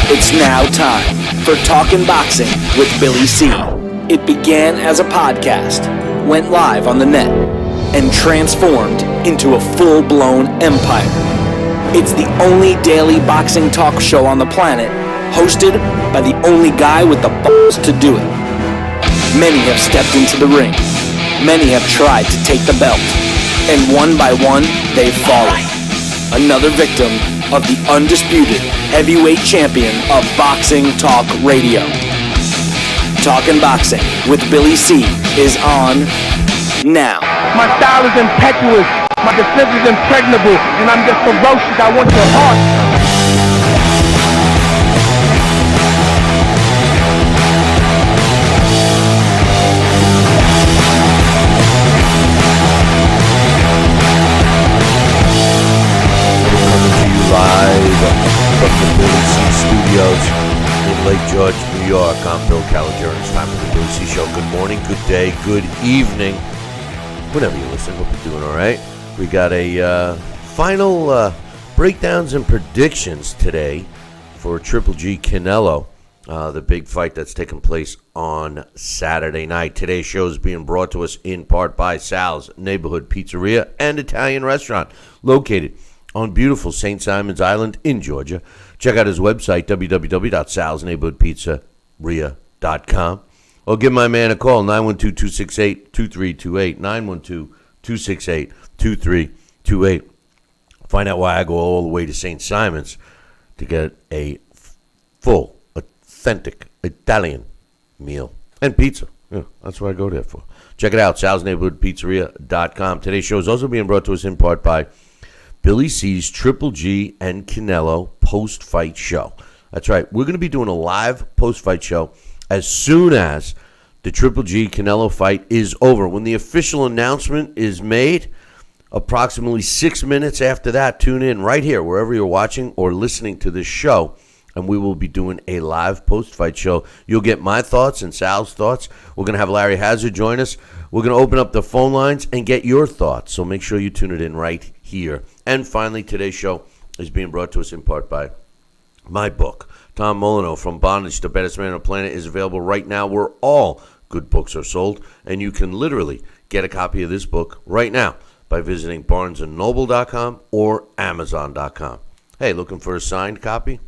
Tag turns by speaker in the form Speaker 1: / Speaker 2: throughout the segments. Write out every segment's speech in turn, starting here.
Speaker 1: It's now time for Talkin' Boxing with Billy C. It began as a podcast, went live on the net, and transformed into a full-blown empire. It's the only daily boxing talk show on the planet, hosted by the only guy with the balls to do it. Many have stepped into the ring. Many have tried to take the belt. And one by one, they've fallen. Another victim of the undisputed heavyweight champion of Boxing Talk Radio. Talkin' Boxing with Billy C is on now.
Speaker 2: My style is impetuous, my defense is impregnable, and I'm just ferocious. I want your heart.
Speaker 3: Live from the Billy C Studios in Lake George, New York. I'm Bill Calliger. It's time for the Billy C Show. Good morning, good day, good evening. Whenever you listen, hope you're doing all right. We got a final breakdowns and predictions today for ggg-canelo, the big fight that's taking place on Saturday night. Today's show is being brought to us in part by Sal's Neighborhood Pizzeria and Italian Restaurant, located on beautiful St. Simons Island in Georgia. Check out his website, www.salsneighborhoodpizzeria.com, or give my man a call, 912-268-2328, 912-268-2328. Find out why I go all the way to St. Simons to get a full, authentic Italian meal and pizza. Yeah, that's what I go there for. Check it out, salsneighborhoodpizzeria.com. Today's show is also being brought to us in part by Billy C's Triple G and Canelo post-fight show. That's right. We're going to be doing a live post-fight show as soon as the Triple G Canelo fight is over. When the official announcement is made, approximately 6 minutes after that, tune in right here, wherever you're watching or listening to this show, and we will be doing a live post-fight show. You'll get my thoughts and Sal's thoughts. We're going to have Larry Hazard join us. We're going to open up the phone lines and get your thoughts, so make sure you tune it in right here. And finally, today's show is being brought to us in part by my book. Tom Molyneux, From Bondage to Baddest Man on the Planet, is available right now where all good books are sold. And you can literally get a copy of this book right now by visiting barnesandnoble.com or amazon.com. Hey, looking for a signed copy?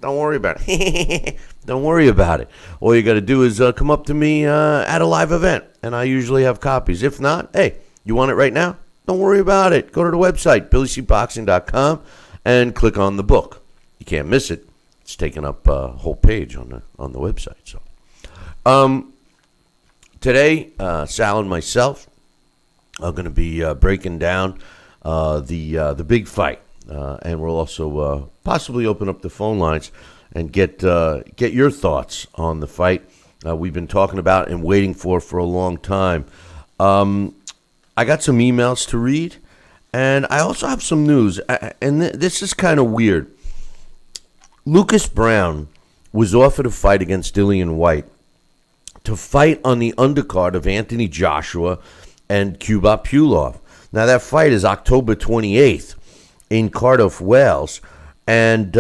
Speaker 3: Don't worry about it. Don't worry about it. All you got to do is come up to me at a live event, and I usually have copies. If not, hey, you want it right now? Don't worry about it. Go to the website, billycboxing.com, and click on the book. You can't miss it. It's taking up a whole page on the website. So, today, Sal and myself are going to be breaking down the big fight, and we'll also possibly open up the phone lines and get your thoughts on the fight we've been talking about and waiting for a long time. I got some emails to read, and I also have some news, and this is kind of weird. Lucas Brown was offered a fight against Dillian White to fight on the undercard of Anthony Joshua and Kubrat Pulev. Now, that fight is October 28th in Cardiff, Wales, and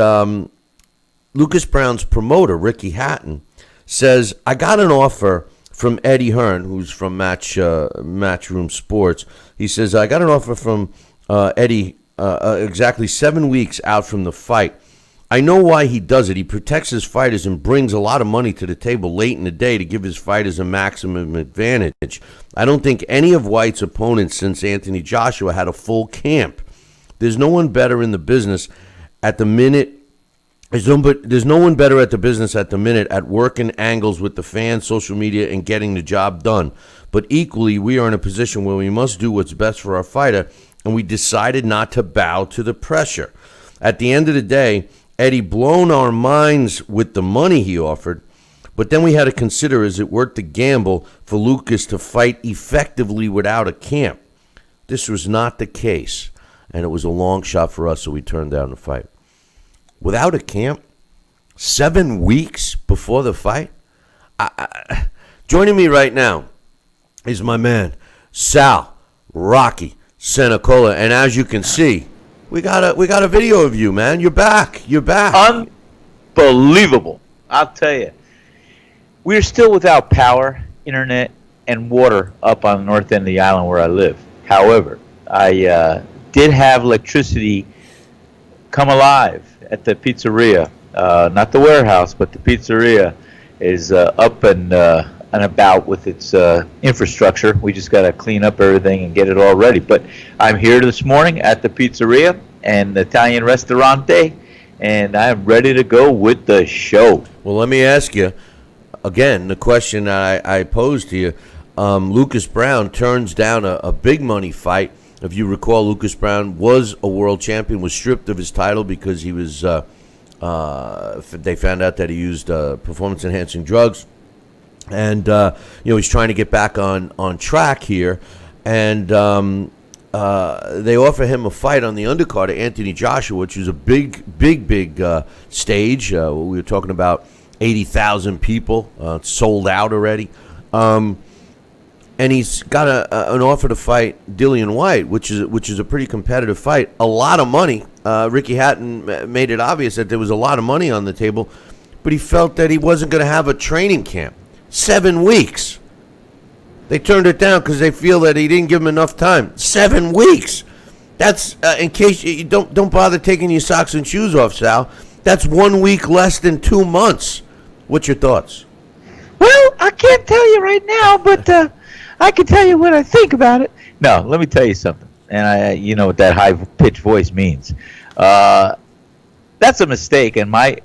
Speaker 3: Lucas Brown's promoter, Ricky Hatton, says, I got an offer from Eddie Hearn, who's from Matchroom Sports. He says, I got an offer from Eddie exactly 7 weeks out from the fight. I know why he does it. He protects his fighters and brings a lot of money to the table late in the day to give his fighters a maximum advantage. I don't think any of White's opponents since Anthony Joshua had a full camp. There's no one better in the business at the minute. There's no one better at the business at the minute at working angles with the fans, social media, and getting the job done. But equally, we are in a position where we must do what's best for our fighter, and we decided not to bow to the pressure. At the end of the day, Eddie blown our minds with the money he offered, but then we had to consider, is it worth the gamble for Lucas to fight effectively without a camp? This was not the case, and it was a long shot for us, so we turned down the fight. Without a camp, 7 weeks before the fight? Joining me right now is my man, Sal Rocky Senecola. And as you can see, we got a video of you, man. You're back.
Speaker 4: unbelievable. I'll tell you. We're still without power, internet, and water up on the north end of the island where I live. However, I did have electricity come alive at the pizzeria. Not the warehouse, but the pizzeria is up and about with its infrastructure. We just got to clean up everything and get it all ready. But I'm here this morning at the pizzeria and the Italian Ristorante, and I'm ready to go with the show.
Speaker 3: Well, let me ask you, again, the question I posed to you. Lucas Brown turns down a big money fight. If you recall, Lucas Brown was a world champion, was stripped of his title because he was. They found out that he used performance-enhancing drugs, and he's trying to get back on track here. And they offer him a fight on the undercard of Anthony Joshua, which is a big stage. We were talking about 80,000 people. It's sold out already. And he's got an offer to fight Dillian Whyte, which is a pretty competitive fight. A lot of money. Ricky Hatton made it obvious that there was a lot of money on the table, but he felt that he wasn't going to have a training camp. 7 weeks. They turned it down because they feel that he didn't give him enough time. 7 weeks. That's in case you don't bother taking your socks and shoes off, Sal. That's 1 week less than 2 months. What's your thoughts?
Speaker 4: Well, I can't tell you right now, but I can tell you what I think about it. No, let me tell you something. And you know what that high-pitched voice means. That's a mistake in my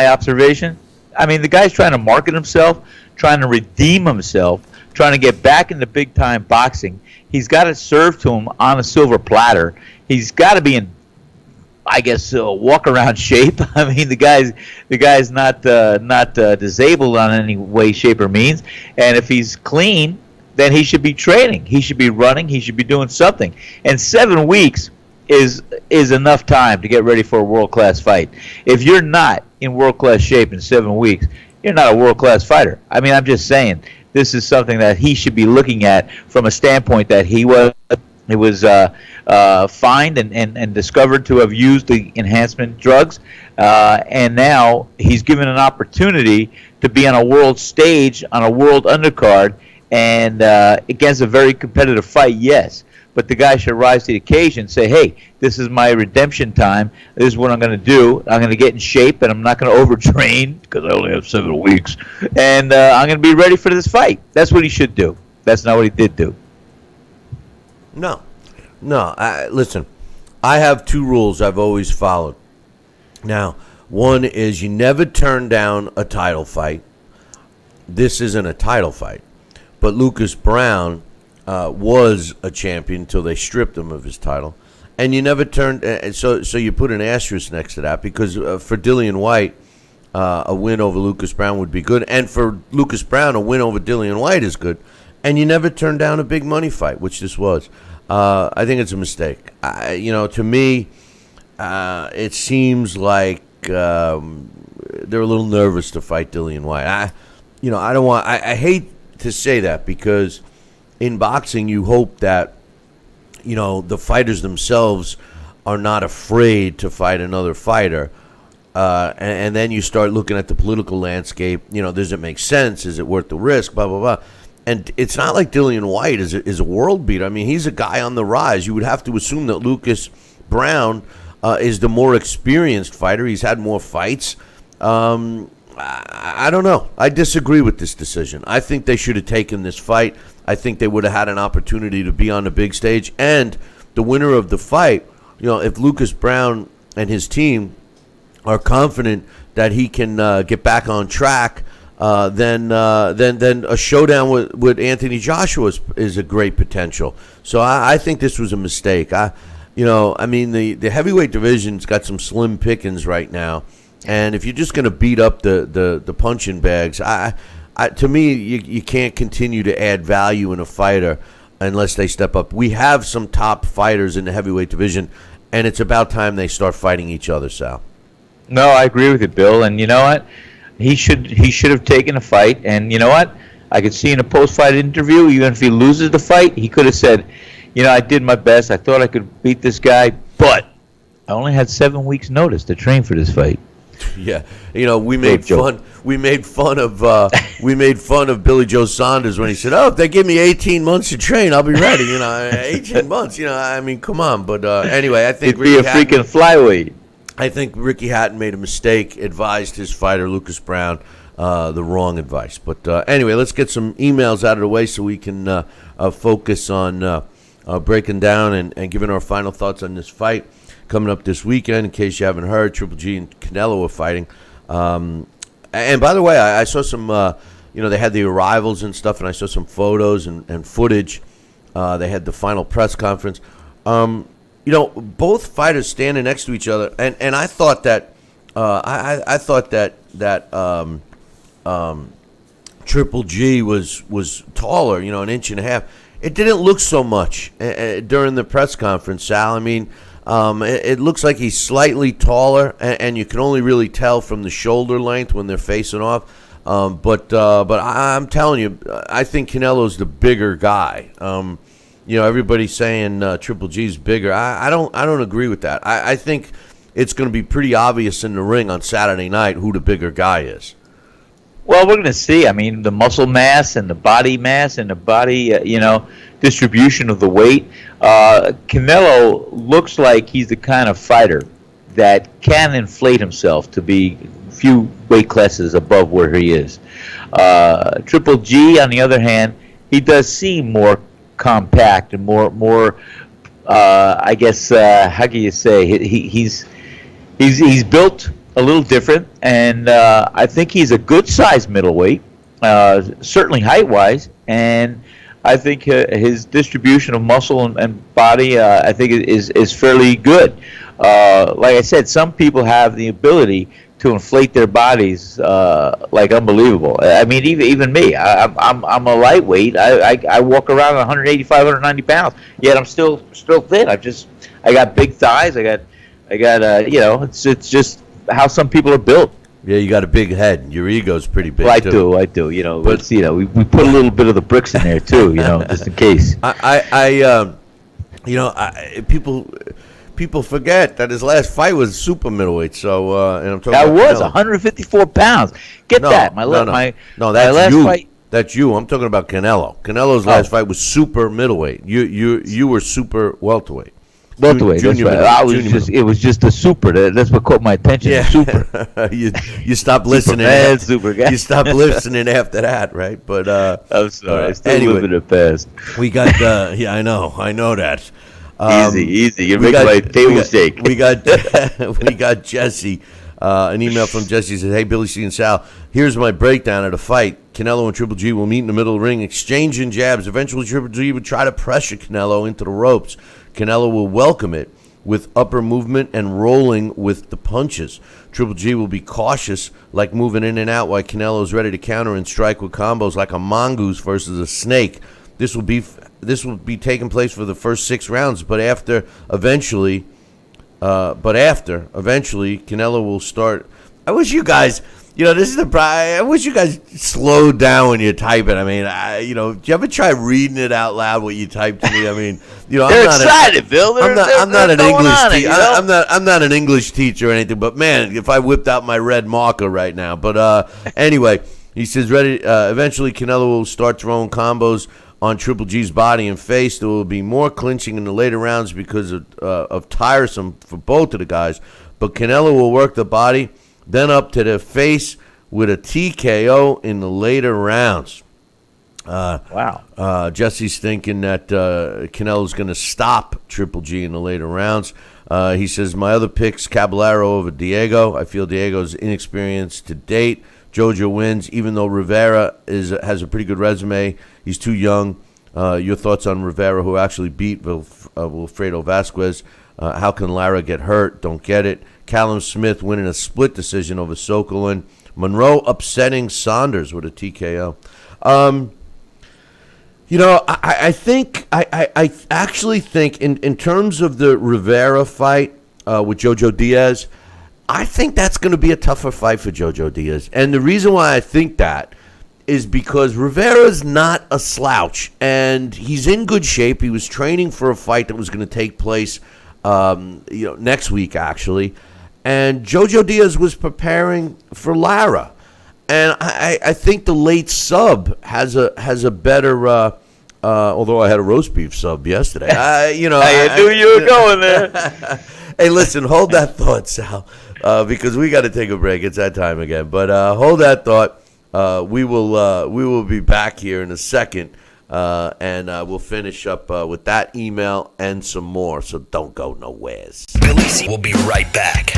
Speaker 4: observation. I mean, the guy's trying to market himself, trying to redeem himself, trying to get back into big-time boxing. He's got it served to him on a silver platter. He's got to be in, I guess, walk-around shape. I mean, the guy's not disabled on any way, shape, or means. And if he's clean, then he should be training. He should be running. He should be doing something. And 7 weeks is enough time to get ready for a world-class fight. If you're not in world-class shape in 7 weeks, you're not a world-class fighter. I mean, I'm just saying, this is something that he should be looking at from a standpoint that he was fined and discovered to have used the enhancement drugs, and now he's given an opportunity to be on a world stage, on a world undercard, and against a very competitive fight, yes. But the guy should rise to the occasion and say, hey, this is my redemption time. This is what I'm going to do. I'm going to get in shape, and I'm not going to overtrain because I only have 7 weeks. And I'm going to be ready for this fight. That's what he should do. That's not what he did do.
Speaker 3: No. Listen, I have 2 rules I've always followed. Now, one is you never turn down a title fight. This isn't a title fight. But Lucas Brown was a champion until they stripped him of his title. And you never turned so you put an asterisk next to that because for Dillian Whyte, a win over Lucas Brown would be good. And for Lucas Brown, a win over Dillian Whyte is good. And you never turned down a big money fight, which this was. I think it's a mistake. To me, it seems like they're a little nervous to fight Dillian Whyte. I hate to say that because in boxing you hope that the fighters themselves are not afraid to fight another fighter, and then you start looking at the political landscape. Does it make sense? Is it worth the risk? Blah blah blah. And it's not like Dillian Whyte is a world beater. I mean, he's a guy on the rise. You would have to assume that Lucas Brown is the more experienced fighter. He's had more fights. I don't know. I disagree with this decision. I think they should have taken this fight. I think they would have had an opportunity to be on the big stage. And the winner of the fight, if Lucas Brown and his team are confident that he can get back on track, then a showdown with Anthony Joshua is a great potential. So I think this was a mistake. The heavyweight division's got some slim pickings right now. And if you're just going to beat up the punching bags, to me, you can't continue to add value in a fighter unless they step up. We have some top fighters in the heavyweight division, and it's about time they start fighting each other, Sal.
Speaker 4: No, I agree with you, Bill. And you know what? He should have taken a fight. And you know what? I could see in a post-fight interview, even if he loses the fight, he could have said, I did my best. I thought I could beat this guy, but I only had 7 weeks' notice to train for this fight.
Speaker 3: Yeah, we made fun. We made fun of Billy Joe Saunders when he said, "Oh, if they give me 18 months to train, I'll be ready." 18 months. I mean, come on. But anyway, I think
Speaker 4: it'd be a freaking flyweight.
Speaker 3: I think Ricky Hatton made a mistake, advised his fighter Lucas Brown the wrong advice. But anyway, let's get some emails out of the way so we can focus on breaking down and giving our final thoughts on this fight coming up this weekend. In case you haven't heard, Triple G and Canelo are fighting. And by the way, I saw some, they had the arrivals and stuff, and I saw some photos and footage. They had the final press conference. Both fighters standing next to each other, and I thought that I thought that Triple G was taller, an inch and a half. It didn't look so much during the press conference, Sal. I mean, it looks like he's slightly taller, and you can only really tell from the shoulder length when they're facing off. But I'm telling you, I think Canelo's the bigger guy. Everybody's saying Triple G's bigger. I don't agree with that. I think it's going to be pretty obvious in the ring on Saturday night who the bigger guy is.
Speaker 4: Well, we're going to see. I mean, the muscle mass and the body mass and the body, distribution of the weight. Canelo looks like he's the kind of fighter that can inflate himself to be a few weight classes above where he is. Triple G, on the other hand, he does seem more compact and more. I guess how can you say he's built a little different, and I think he's a good size middleweight, certainly height wise, and I think his distribution of muscle and body I think is fairly good. Like I said, some people have the ability to inflate their bodies like unbelievable. I mean, even me. I'm a lightweight. I walk around 185, 190 pounds. Yet I'm still thin. I got big thighs. I got it's just how some people are built.
Speaker 3: Yeah, you got a big head. Your ego's pretty big.
Speaker 4: Well, I do. But we put a little bit of the bricks in there too. Just in case.
Speaker 3: People forget that his last fight was super middleweight. So, and I'm talking.
Speaker 4: That
Speaker 3: about
Speaker 4: was 154 pounds. That's
Speaker 3: last
Speaker 4: you.
Speaker 3: Fight. That's you. I'm talking about Canelo. Canelo's last fight was super middleweight. You were super welterweight.
Speaker 4: Welterweight. It was just a super. That's what caught my attention. Yeah. Super.
Speaker 3: you stopped listening.
Speaker 4: Super guy.
Speaker 3: You stopped listening after that, right? But
Speaker 4: I'm sorry. I still live in the past.
Speaker 3: We got. Yeah, I know that.
Speaker 4: Easy. You make my table shake.
Speaker 3: We got Jesse. An email from Jesse says, "Hey, Billy C and Sal, here's my breakdown of the fight. Canelo and Triple G will meet in the middle of the ring, exchanging jabs. Eventually, Triple G would try to pressure Canelo into the ropes. Canelo will welcome it with upper movement and rolling with the punches. Triple G will be cautious, like moving in and out, while Canelo is ready to counter and strike with combos like a mongoose versus a snake. This will be taking place for the first 6 rounds, but after eventually, Canelo will start." I wish you guys, this is the problem. I wish you guys slowed down when you type it. I mean, do you ever try reading it out loud what you type to me? I mean,
Speaker 4: they're excited, Bill.
Speaker 3: I'm not an English teacher. I'm not an English teacher or anything. But man, if I whipped out my red marker right now. But anyway, he says eventually Canelo will start throwing combos on Triple G's body and face. There will be more clinching in the later rounds because of tiresome for both of the guys. But Canelo will work the body, then up to the face with a TKO in the later rounds.
Speaker 4: Wow.
Speaker 3: Jesse's thinking that Canelo's going to stop Triple G in the later rounds. He says, my other picks, Caballero over Diego. I feel Diego's inexperienced to date. Jojo wins, even though Rivera has a pretty good resume. He's too young. Your thoughts on Rivera, who actually beat Wilfredo Vasquez? How can Lara get hurt? Don't get it. Callum Smith winning a split decision over Sokolin. Monroe upsetting Saunders with a TKO. I actually think in terms of the Rivera fight with Jojo Diaz, I think that's going to be a tougher fight for Jojo Diaz. And the reason why I think that is because Rivera's not a slouch, and he's in good shape. He was training for a fight that was going to take place next week, actually. and Jojo Diaz was preparing for Lara. And I think the late sub has a better, although I had a roast beef sub yesterday. I
Speaker 4: knew you were going there.
Speaker 3: Hey, listen, hold that thought, Sal, because we got to take a break. It's that time again. But hold that thought. We will be back here in a second, and we'll finish up with that email and some more. So don't go nowhere.
Speaker 1: Billy C will be right back.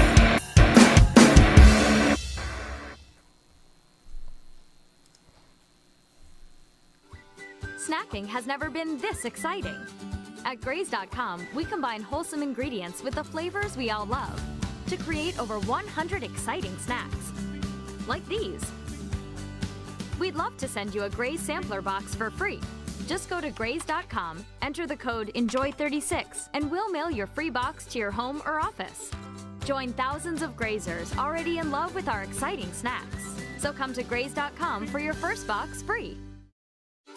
Speaker 5: Snacking has never been this exciting. At Graze.com, we combine wholesome ingredients with the flavors we all love to create over 100 exciting snacks, like these. We'd love to send you a Graze sampler box for free. Just go to Graze.com, enter the code ENJOY36, and we'll mail your free box to your home or office. Join thousands of Grazers already in love with our exciting snacks. So come to Graze.com for your first box free.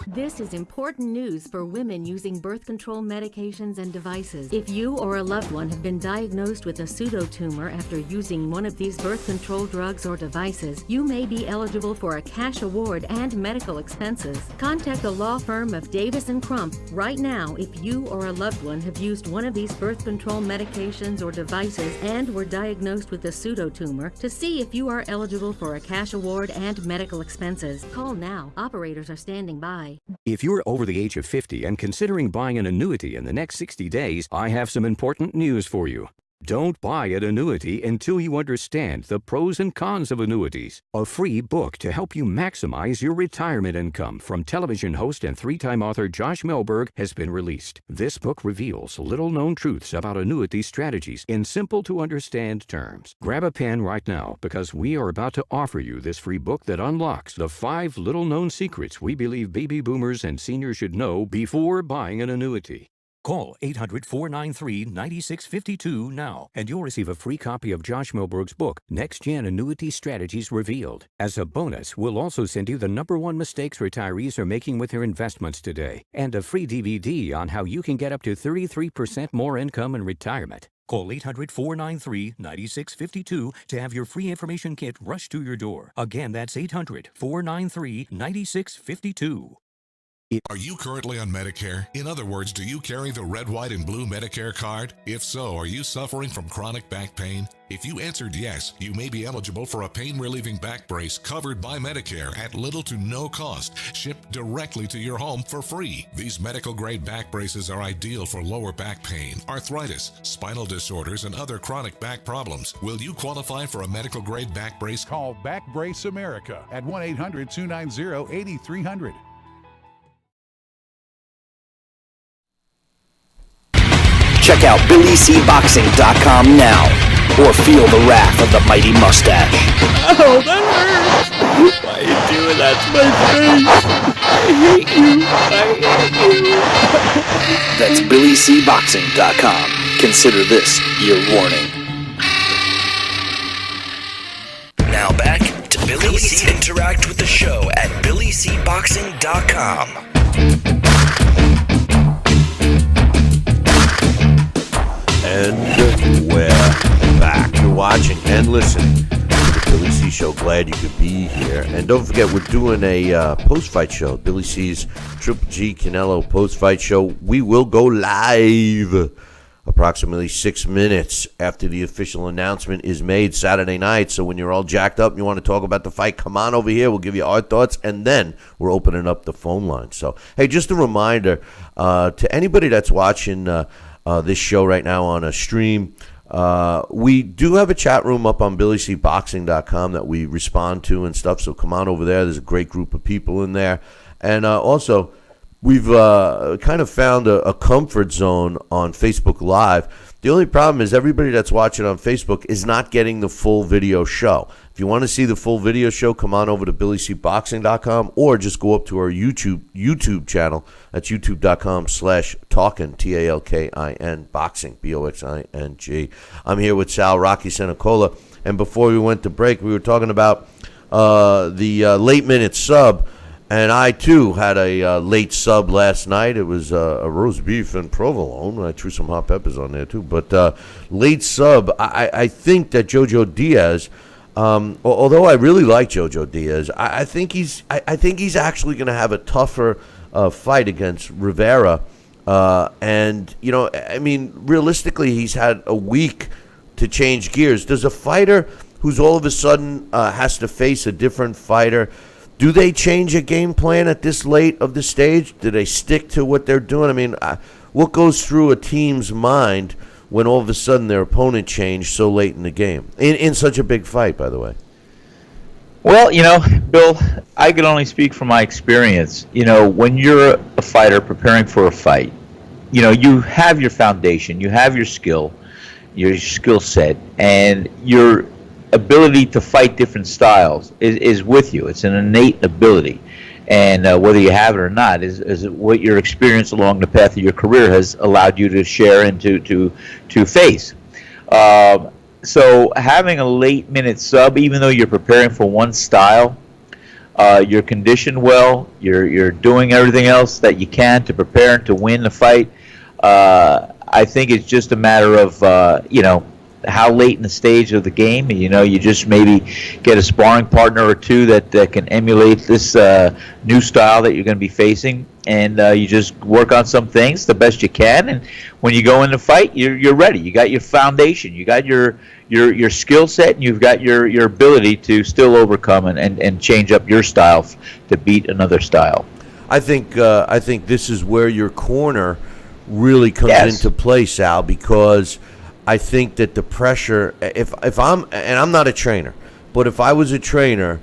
Speaker 6: This is important news for women using birth control medications and devices. If you or a loved one have been diagnosed with a pseudotumor after using one of these birth control drugs or devices, you may be eligible for a cash award and medical expenses. Contact the law firm of Davis & Crump right now if you or a loved one have used one of these birth control medications or devices and were diagnosed with a pseudotumor to see if you are eligible for a cash award and medical expenses. Call now. Operators are standing by.
Speaker 7: If you're over the age of 50 and considering buying an annuity in the next 60 days, I have some important news for you. Don't buy an annuity until you understand the pros and cons of annuities. A free book to help you maximize your retirement income from television host and three-time author Josh Melberg has been released. This book reveals little-known truths about annuity strategies in simple-to-understand terms. Grab a pen right now because we are about to offer you this free book that unlocks the 5 little-known secrets we believe baby boomers and seniors should know before buying an annuity. Call 800-493-9652 now, and you'll receive a free copy of Josh Melberg's book, Next Gen Annuity Strategies Revealed. As a bonus, we'll also send you the #1 mistakes retirees are making with their investments today, and a free DVD on how you can get up to 33% more income in retirement. Call 800-493-9652 to have your free information kit rushed to your door. Again, that's 800-493-9652.
Speaker 8: Are you currently on Medicare? In other words, do you carry the red, white, and blue Medicare card? If so, are you suffering from chronic back pain? If you answered yes, you may be eligible for a pain-relieving back brace covered by Medicare at little to no cost, shipped directly to your home for free. These medical-grade back braces are ideal for lower back pain, arthritis, spinal disorders, and other chronic back problems. Will you qualify for a medical-grade back brace?
Speaker 9: Call Back Brace America at 1-800-290-8300.
Speaker 1: Check out BillyCBoxing.com now, or feel the wrath of the mighty mustache.
Speaker 10: Oh, that hurts! Why are you doing that to my face? I hate you!
Speaker 1: That's BillyCBoxing.com. Consider this your warning. Now back to Billy C. Interact with the show at BillyCBoxing.com.
Speaker 3: And we're back. You're watching and listening to the Billy C Show. Glad you could be here. And don't forget, we're doing a post-fight show. Billy C's Triple G Canelo post-fight show. We will go live approximately 6 minutes after the official announcement is made Saturday night. So when you're all jacked up and you want to talk about the fight, come on over here. We'll give you our thoughts, and then we're opening up the phone line. So, hey, just a reminder to anybody that's watching this show right now on a stream. We do have a chat room up on BillyCBoxing.com that we respond to and stuff, so come on over there. There's a great group of people in there. And also, we've kind of found a comfort zone on Facebook Live. The only problem is everybody that's watching on Facebook is not getting the full video show. If you want to see the full video show, come on over to BillyCBoxing.com or just go up to our YouTube channel. That's youtube.com/talkin, TALKIN, boxing, BOXING. I'm here with Sal Rocky Senecola. And before we went to break, we were talking about the late minute sub. And I, too, had a late sub last night. It was a roast beef and provolone. I threw some hot peppers on there, too. But late sub, I think that Jojo Diaz, although I really like Jojo Diaz, I think he's actually going to have a tougher fight against Rivera. And, I mean, realistically, he's had a week to change gears. Does a fighter who's all of a sudden has to face a different fighter, do they change a game plan at this late of the stage? Do they stick to what they're doing? I mean, what goes through a team's mind when all of a sudden their opponent changed so late in the game? In such a big fight, by the way.
Speaker 4: Well, Bill, I can only speak from my experience. When you're a fighter preparing for a fight, you have your foundation, you have your skill set, and your ability to fight different styles is with you. It's an innate ability, and whether you have it or not is what your experience along the path of your career has allowed you to share and to face. So having a late minute sub, even though you're preparing for one style, you're conditioned well, you're doing everything else that you can to prepare and to win the fight. I think it's just a matter of how late in the stage of the game, you just maybe get a sparring partner or two that can emulate this new style that you're going to be facing, and you just work on some things the best you can, and when you go in the fight, you're ready. You got your foundation, you got your skill set, and you've got your ability to still overcome and change up your style to beat another style.
Speaker 3: I think this is where your corner really comes into play, Sal, because I think that the pressure, if I'm not a trainer, but if I was a trainer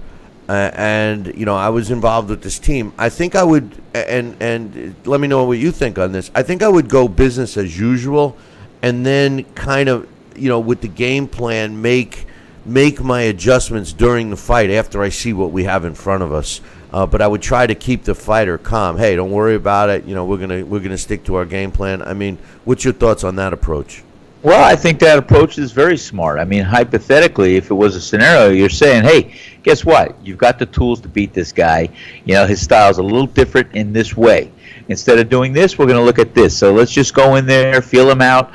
Speaker 3: and I was involved with this team, I think I would, and let me know what you think on this, I think I would go business as usual, and then kind of, with the game plan, make my adjustments during the fight after I see what we have in front of us. But I would try to keep the fighter calm. Hey, don't worry about it. We're gonna stick to our game plan. I mean, what's your thoughts on that approach?
Speaker 4: Well, I think that approach is very smart. I mean, hypothetically, if it was a scenario, you're saying, hey, guess what? You've got the tools to beat this guy. His style's a little different in this way. Instead of doing this, we're going to look at this. So let's just go in there, feel him out.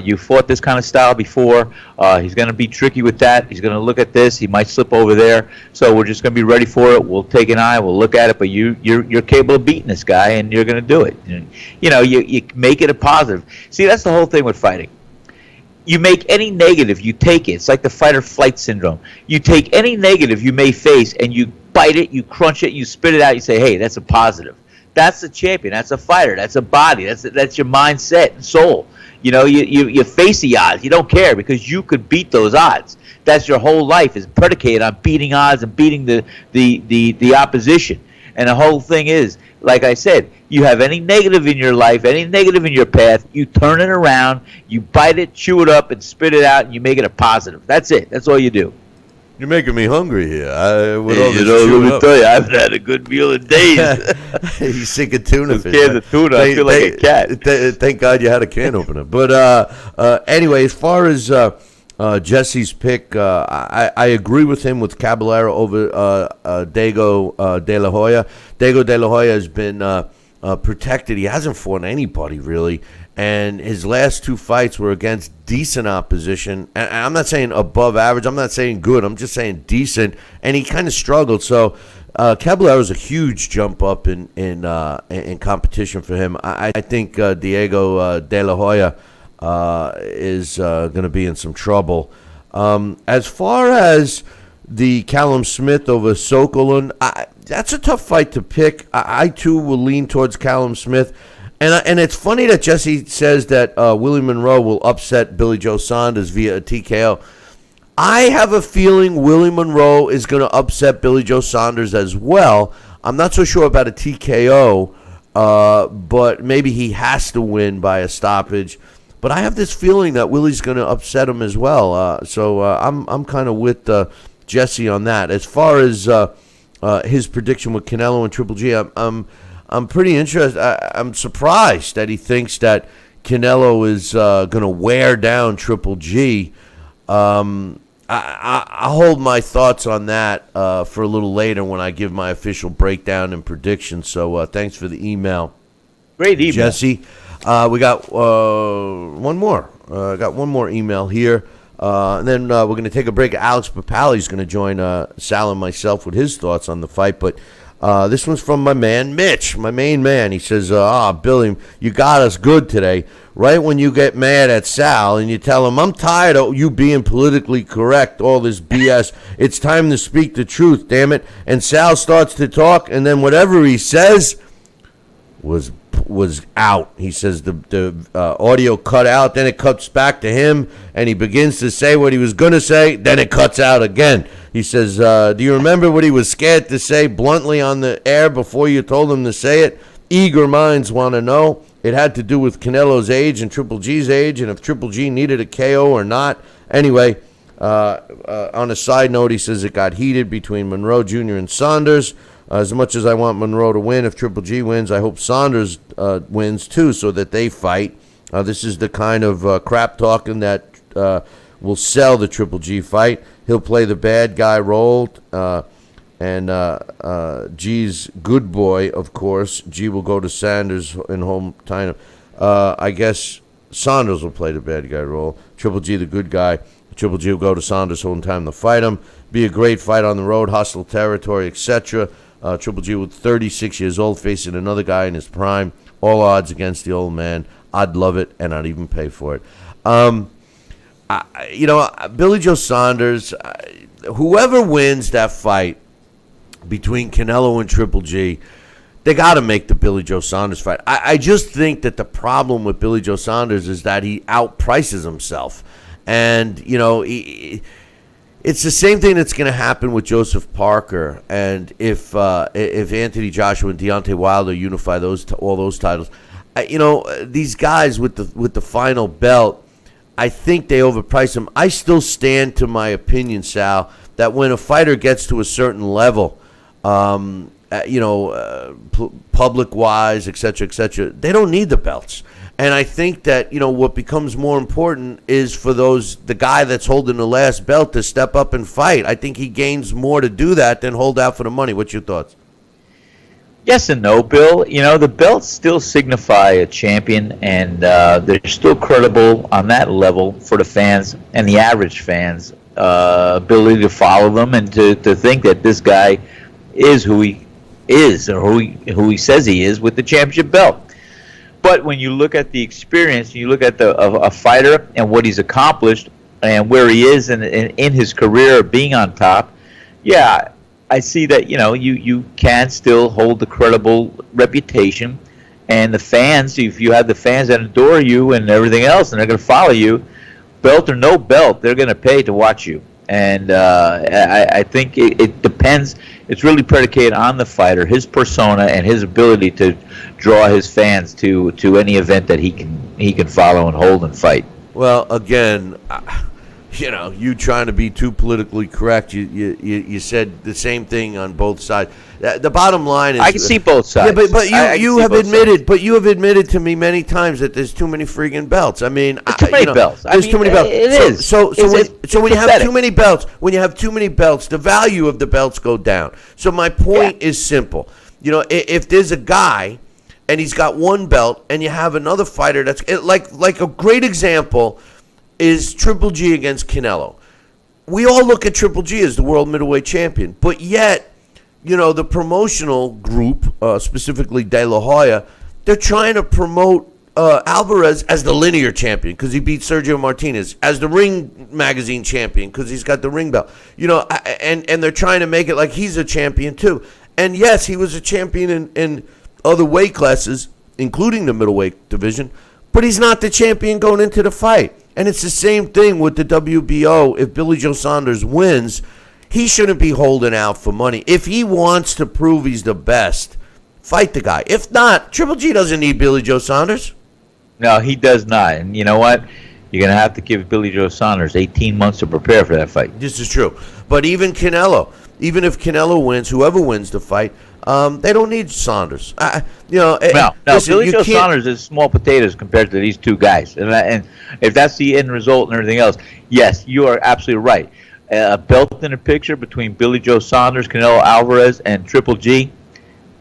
Speaker 4: You fought this kind of style before. He's going to be tricky with that. He's going to look at this. He might slip over there. So we're just going to be ready for it. We'll take an eye. We'll look at it. But you're capable of beating this guy, and you're going to do it. You make it a positive. See, that's the whole thing with fighting. You make any negative, you take it. It's like the fight or flight syndrome. You take any negative you may face, and you bite it, you crunch it, you spit it out. You say, hey, that's a positive. That's a champion. That's a fighter. That's a body. That's your mindset and soul. You face the odds. You don't care because you could beat those odds. That's your whole life is predicated on beating odds and beating the opposition. And the whole thing is, like I said, you have any negative in your life, any negative in your path, you turn it around, you bite it, chew it up, and spit it out, and you make it a positive. That's it. That's all you do.
Speaker 3: You're making me hungry here.
Speaker 4: Let me tell you, I haven't had a good meal in days.
Speaker 3: He's sick of tuna fish.
Speaker 4: Cans of tuna, I feel like a cat.
Speaker 3: Thank God you had a can opener. But anyway, as far as Jesse's pick, I agree with him with Caballero over Diego De La Hoya. Diego De La Hoya has been protected. He hasn't fought anybody, really. And his last two fights were against decent opposition. And I'm not saying above average. I'm not saying good. I'm just saying decent. And he kind of struggled. So Caballero is a huge jump up in competition for him. I think Diego De La Hoya is going to be in some trouble. As far as the Callum Smith over Sokolin, that's a tough fight to pick. I too will lean towards Callum Smith. And it's funny that Jesse says that Willie Monroe will upset Billy Joe Saunders via a TKO. I have a feeling Willie Monroe is going to upset Billy Joe Saunders as well. I'm not so sure about a TKO, but maybe he has to win by a stoppage. But I have this feeling that Willie's going to upset him as well. So I'm kind of with Jesse on that. As far as his prediction with Canelo and Triple G, I'm pretty interested. I'm surprised that he thinks that Canelo is going to wear down Triple G. I'll hold my thoughts on that for a little later when I give my official breakdown and prediction. So thanks for the email.
Speaker 4: Great email.
Speaker 3: Jesse. We got one more. Got one more email here. And then we're going to take a break. Alex Papali's going to join Sal and myself with his thoughts on the fight. But this one's from my man, Mitch, my main man. He says, Billy, you got us good today. Right when you get mad at Sal and you tell him, I'm tired of you being politically correct, all this BS. It's time to speak the truth, damn it. And Sal starts to talk, and then whatever he says was out. He says the audio cut out, then it cuts back to him, and he begins to say what he was going to say, then it cuts out again. He says, do you remember what he was scared to say bluntly on the air before you told him to say it? Eager minds want to know. It had to do with Canelo's age and Triple G's age, and if Triple G needed a KO or not. Anyway, on a side note, he says it got heated between Monroe Jr. and Saunders. As much as I want Monroe to win, if Triple G wins, I hope Saunders wins too, so that they fight. This is the kind of crap talking that will sell the Triple G fight. He'll play the bad guy role, and G's good boy, of course. G will go to Sanders in home time. I guess Saunders will play the bad guy role. Triple G the good guy. Triple G will go to Saunders home time to fight him. Be a great fight on the road, hostile territory, etc. Triple G with 36 years old facing another guy in his prime. All odds against the old man. I'd love it, and I'd even pay for it. Billy Joe Saunders, whoever wins that fight between Canelo and Triple G, they got to make the Billy Joe Saunders fight. I just think that the problem with Billy Joe Saunders is that he outprices himself. And, it's the same thing that's going to happen with Joseph Parker. And if Anthony Joshua and Deontay Wilder unify all those titles, these guys with the final belt, I think they overprice them. I still stand to my opinion, Sal, that when a fighter gets to a certain level, public-wise, et cetera, they don't need the belts. And I think that, what becomes more important is for the guy that's holding the last belt to step up and fight. I think he gains more to do that than hold out for the money. What's your thoughts?
Speaker 4: Yes and no, Bill. The belts still signify a champion, and they're still credible on that level for the fans and the average fans' ability to follow them and to think that this guy is who he is or who he says he is with the championship belt. But when you look at the experience, you look at a fighter and what he's accomplished and where he is in his career being on top, yeah, I see that, you can still hold the credible reputation. And the fans, if you have the fans that adore you and everything else, and they're going to follow you, belt or no belt, they're going to pay to watch you. And I think it depends. It's really predicated on the fighter, his persona, and his ability to draw his fans to any event that he can follow and hold and fight.
Speaker 3: Well, again, you trying to be too politically correct. You said the same thing on both sides. The bottom line is
Speaker 4: I can see both sides.
Speaker 3: Yeah, but you have admitted to me many times that there's too many freaking belts. I mean,
Speaker 4: too many belts.
Speaker 3: There's too many belts.
Speaker 4: It is.
Speaker 3: So when you have too many belts, the value of the belts go down. So my point is simple. If there's a guy and he's got one belt, and you have another fighter that's like a great example is Triple G against Canelo. We all look at Triple G as the world middleweight champion, but yet, the promotional group, specifically De La Hoya, they're trying to promote Alvarez as the linear champion because he beat Sergio Martinez, as the Ring Magazine champion because he's got the ring belt. And they're trying to make it like he's a champion too. And yes, he was a champion in other weight classes, including the middleweight division, but he's not the champion going into the fight. And it's the same thing with the WBO. If Billy Joe Saunders wins, he shouldn't be holding out for money. If he wants to prove he's the best, fight the guy. If not, Triple G doesn't need Billy Joe Saunders.
Speaker 4: No, he does not. And you know what? You're going to have to give Billy Joe Saunders 18 months to prepare for that fight.
Speaker 3: This is true. But even if Canelo wins, whoever wins the fight, they don't need Saunders.
Speaker 4: Billy Joe Saunders is small potatoes compared to these two guys. And if that's the end result and everything else, yes, you are absolutely right. a belt in a picture between Billy Joe Saunders, Canelo Alvarez, and Triple G,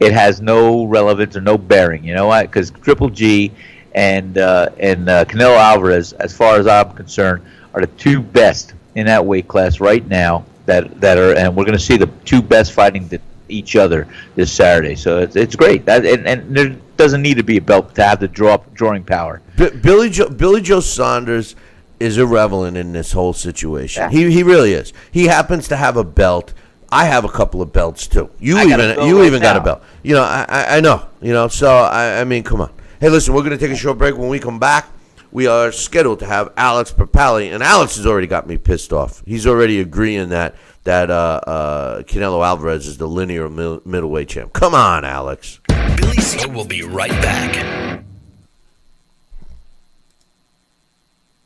Speaker 4: it has no relevance or no bearing. You know why? Because Triple G and Canelo Alvarez, as far as I'm concerned, are the two best in that weight class right now. That are, and we're going to see the two best fighting each other this Saturday. So it's great. And there doesn't need to be a belt to have the drawing power.
Speaker 3: Billy Joe Saunders is irrelevant in this whole situation. Yeah. He really is. He happens to have a belt. I have a couple of belts too. You even got a belt. You know, I know. You know, so I mean, come on. Hey, listen, we're going to take a short break. When we come back, we are scheduled to have Alex Papali, and Alex has already got me pissed off. He's already agreeing that Canelo Alvarez is the linear middleweight champ. Come on, Alex.
Speaker 1: Billy C will be right back.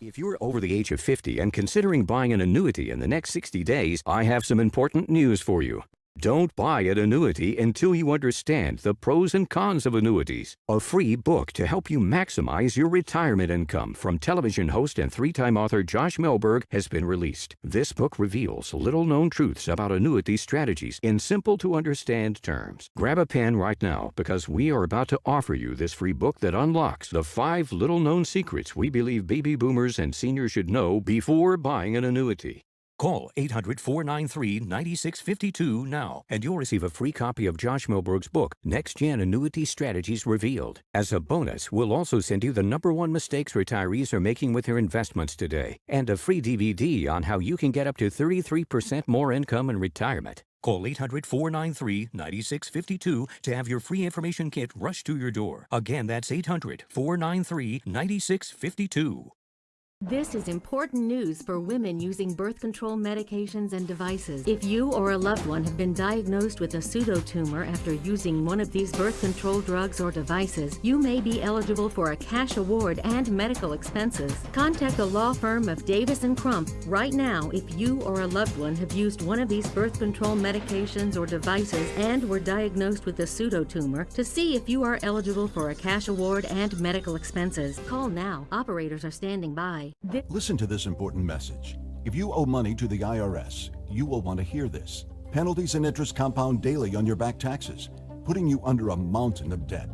Speaker 7: If you're over the age of 50 and considering buying an annuity in the next 60 days, I have some important news for you. Don't buy an annuity until you understand the pros and cons of annuities. A free book to help you maximize your retirement income from television host and three-time author Josh Melberg has been released. This book reveals little-known truths about annuity strategies in simple-to-understand terms. Grab a pen right now because we are about to offer you this free book that unlocks the 5 little-known secrets we believe baby boomers and seniors should know before buying an annuity. Call 800-493-9652 now, and you'll receive a free copy of Josh Melberg's book, Next Gen Annuity Strategies Revealed. As a bonus, we'll also send you the #1 mistakes retirees are making with their investments today, and a free DVD on how you can get up to 33% more income in retirement. Call 800-493-9652 to have your free information kit rushed to your door. Again, that's 800-493-9652.
Speaker 6: This is important news for women using birth control medications and devices. If you or a loved one have been diagnosed with a pseudotumor after using one of these birth control drugs or devices, you may be eligible for a cash award and medical expenses. Contact the law firm of Davis & Crump right now if you or a loved one have used one of these birth control medications or devices and were diagnosed with a pseudotumor to see if you are eligible for a cash award and medical expenses. Call now. Operators are standing by.
Speaker 9: Listen to this important message. If you owe money to the IRS, you will want to hear this. Penalties and interest compound daily on your back taxes, putting you under a mountain of debt.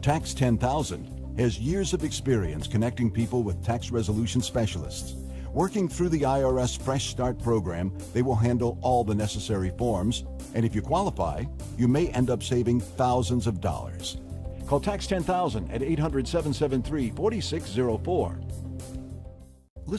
Speaker 9: Tax 10,000 has years of experience connecting people with tax resolution specialists. Working through the IRS Fresh Start program, they will handle all the necessary forms, and if you qualify, you may end up saving thousands of dollars. Call Tax 10,000 at 800-773-4604.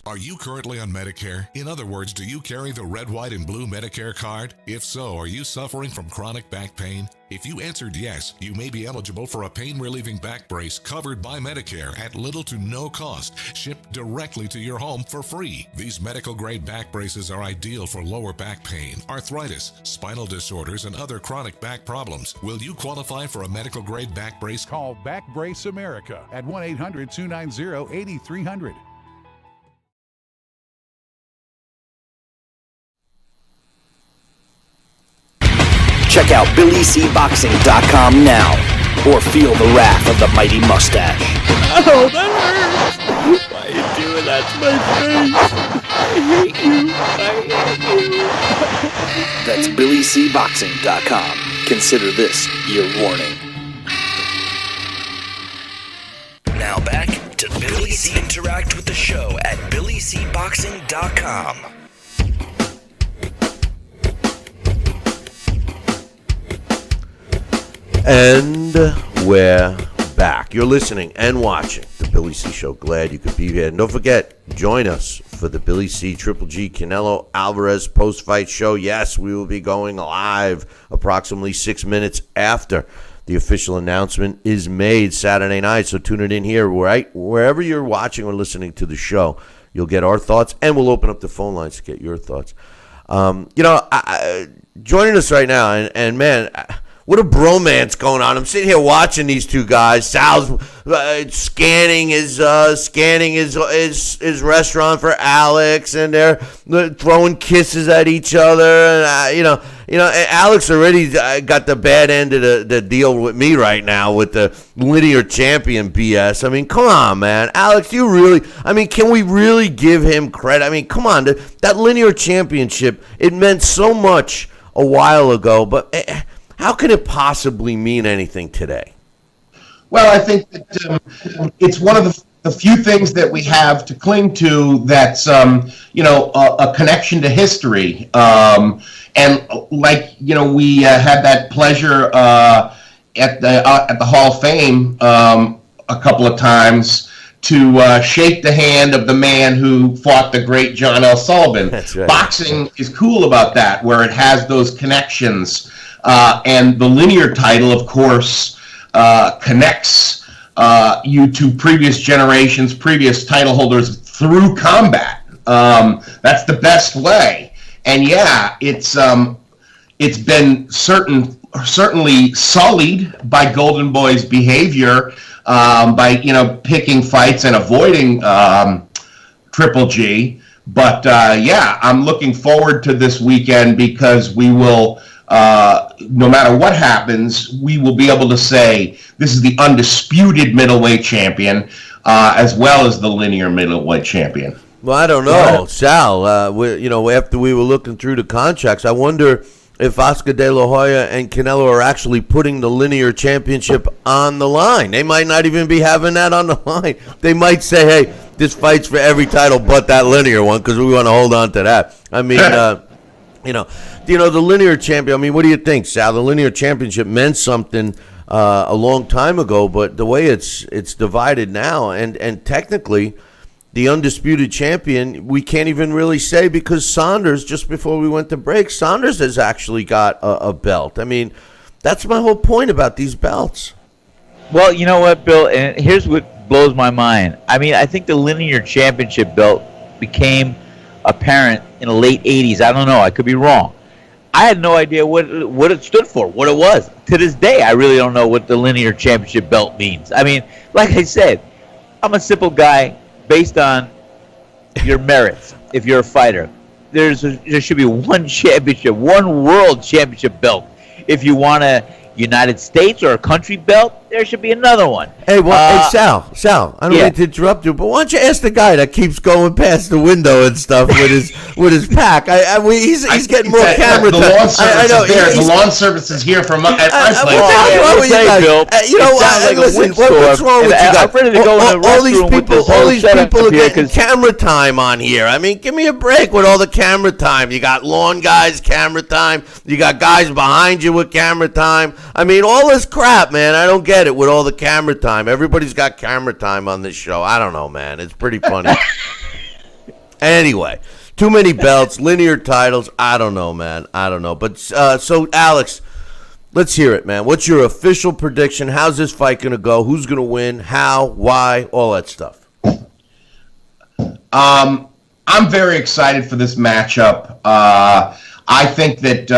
Speaker 8: Are you currently on Medicare? In other words, do you carry the red, white, and blue Medicare card? If so, are you suffering from chronic back pain? If you answered yes, you may be eligible for a pain-relieving back brace covered by Medicare at little to no cost, shipped directly to your home for free. These medical-grade back braces are ideal for lower back pain, arthritis, spinal disorders, and other chronic back problems. Will you qualify for a medical-grade back brace?
Speaker 9: Call Back Brace America at 1-800-290-8300.
Speaker 1: Check out BillyCBoxing.com now, or feel the wrath of the mighty mustache.
Speaker 10: Oh, that hurts! Why are you doing that to my face? I hate you.
Speaker 1: That's BillyCBoxing.com. Consider this your warning. Now back to Billy C. Interact with the show at BillyCBoxing.com.
Speaker 3: And we're back. You're listening and watching the Billy C Show. Glad you could be here. And don't forget, join us for the Billy C Triple G Canelo Alvarez post-fight show. Yes, we will be going live approximately 6 minutes after the official announcement is made Saturday night. So tune it in here, right? Wherever you're watching or listening to the show, you'll get our thoughts, and we'll open up the phone lines to get your thoughts. Joining us right now, and man, What a bromance going on. I'm sitting here watching these two guys. Sal's scanning his restaurant for Alex, and they're throwing kisses at each other. And Alex already got the bad end of the deal with me right now with the linear champion BS. I mean, come on, man. Alex, can we really give him credit? I mean, come on. That linear championship, it meant so much a while ago, but how can it possibly mean anything today?
Speaker 11: Well, I think that it's one of the few things that we have to cling to that's, a connection to history. And we had that pleasure at the Hall of Fame a couple of times to shake the hand of the man who fought the great John L. Sullivan.
Speaker 3: That's right.
Speaker 11: Boxing is cool about that, where it has those connections. And the linear title, of course, connects you to previous generations, previous title holders through combat. That's the best way. And yeah, it's been certainly sullied by Golden Boy's behavior, by picking fights and avoiding Triple G. But I'm looking forward to this weekend because we will. No matter what happens, we will be able to say this is the undisputed middleweight champion, as well as the linear middleweight champion.
Speaker 3: Well, I don't know, Sal. After we were looking through the contracts, I wonder if Oscar De La Hoya and Canelo are actually putting the linear championship on the line. They might not even be having that on the line. They might say, "Hey, this fight's for every title but that linear one because we want to hold on to that." I mean. The linear champion, I mean, what do you think, Sal? The linear championship meant something a long time ago, but the way it's divided now, and technically, the undisputed champion, we can't even really say because Saunders, just before we went to break, Saunders has actually got a belt. I mean, that's my whole point about these belts.
Speaker 4: Well, you know what, Bill? And here's what blows my mind. I mean, I think the linear championship belt became apparent in the late 80s. I don't know. I could be wrong. I had no idea what it stood for, what it was. To this day, I really don't know what the linear championship belt means. I mean, like I said, I'm a simple guy based on your merits. If you're a fighter, there should be one championship, one world championship belt. If you want a United States or a country belt, there should be another one.
Speaker 3: Hey, Sal, I don't mean to interrupt you, but why don't you ask the guy that keeps going past the window and stuff with his pack? He's getting more camera time.
Speaker 11: The lawn service is here from at my place.
Speaker 3: What's wrong with you guys?
Speaker 4: I'm ready to go in the
Speaker 3: all these people are getting
Speaker 4: here
Speaker 3: camera time on here. I mean, give me a break with all the camera time. You got lawn guys, camera time. You got guys behind you with camera time. I mean, all this crap, man. I don't get it with all the camera time. Everybody's got camera time on this show. I don't know, man. It's pretty funny. Anyway, too many belts, linear titles. I don't know, man. I don't know. But so, Alex, let's hear it, man. What's your official prediction? How's this fight going to go? Who's going to win? How? Why? All that stuff.
Speaker 11: I'm very excited for this matchup. I think that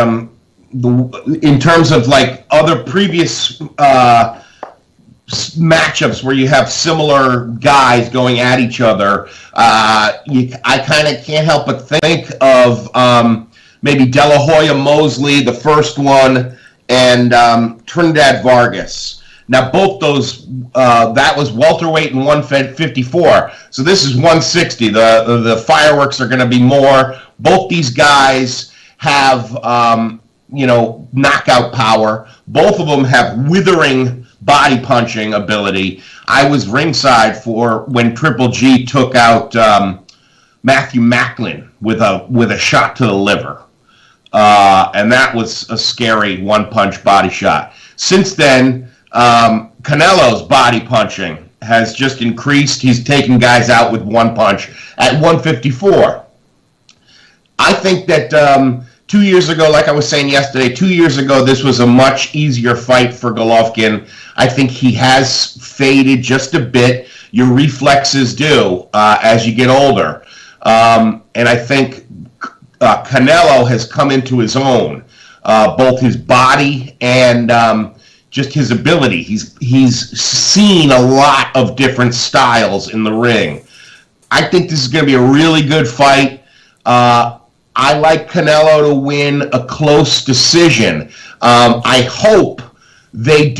Speaker 11: in terms of like other previous matchups where you have similar guys going at each other, I kind of can't help but think of maybe De La Hoya Mosley, the first one, and Trinidad Vargas. Now, both those, that was welterweight and 154. So this is 160. The fireworks are going to be more. Both these guys have, knockout power. Both of them have withering body punching ability. I was ringside for when Triple G took out Matthew Macklin with a shot to the liver. And that was a scary one-punch body shot. Since then, Canelo's body punching has just increased. He's taken guys out with one punch at 154. I think that 2 years ago, like I was saying yesterday, 2 years ago, this was a much easier fight for Golovkin. I think he has faded just a bit. Your reflexes do as you get older. And I think Canelo has come into his own. both his body and just his ability. He's seen a lot of different styles in the ring. I think this is going to be a really good fight. I like Canelo to win a close decision. I hope they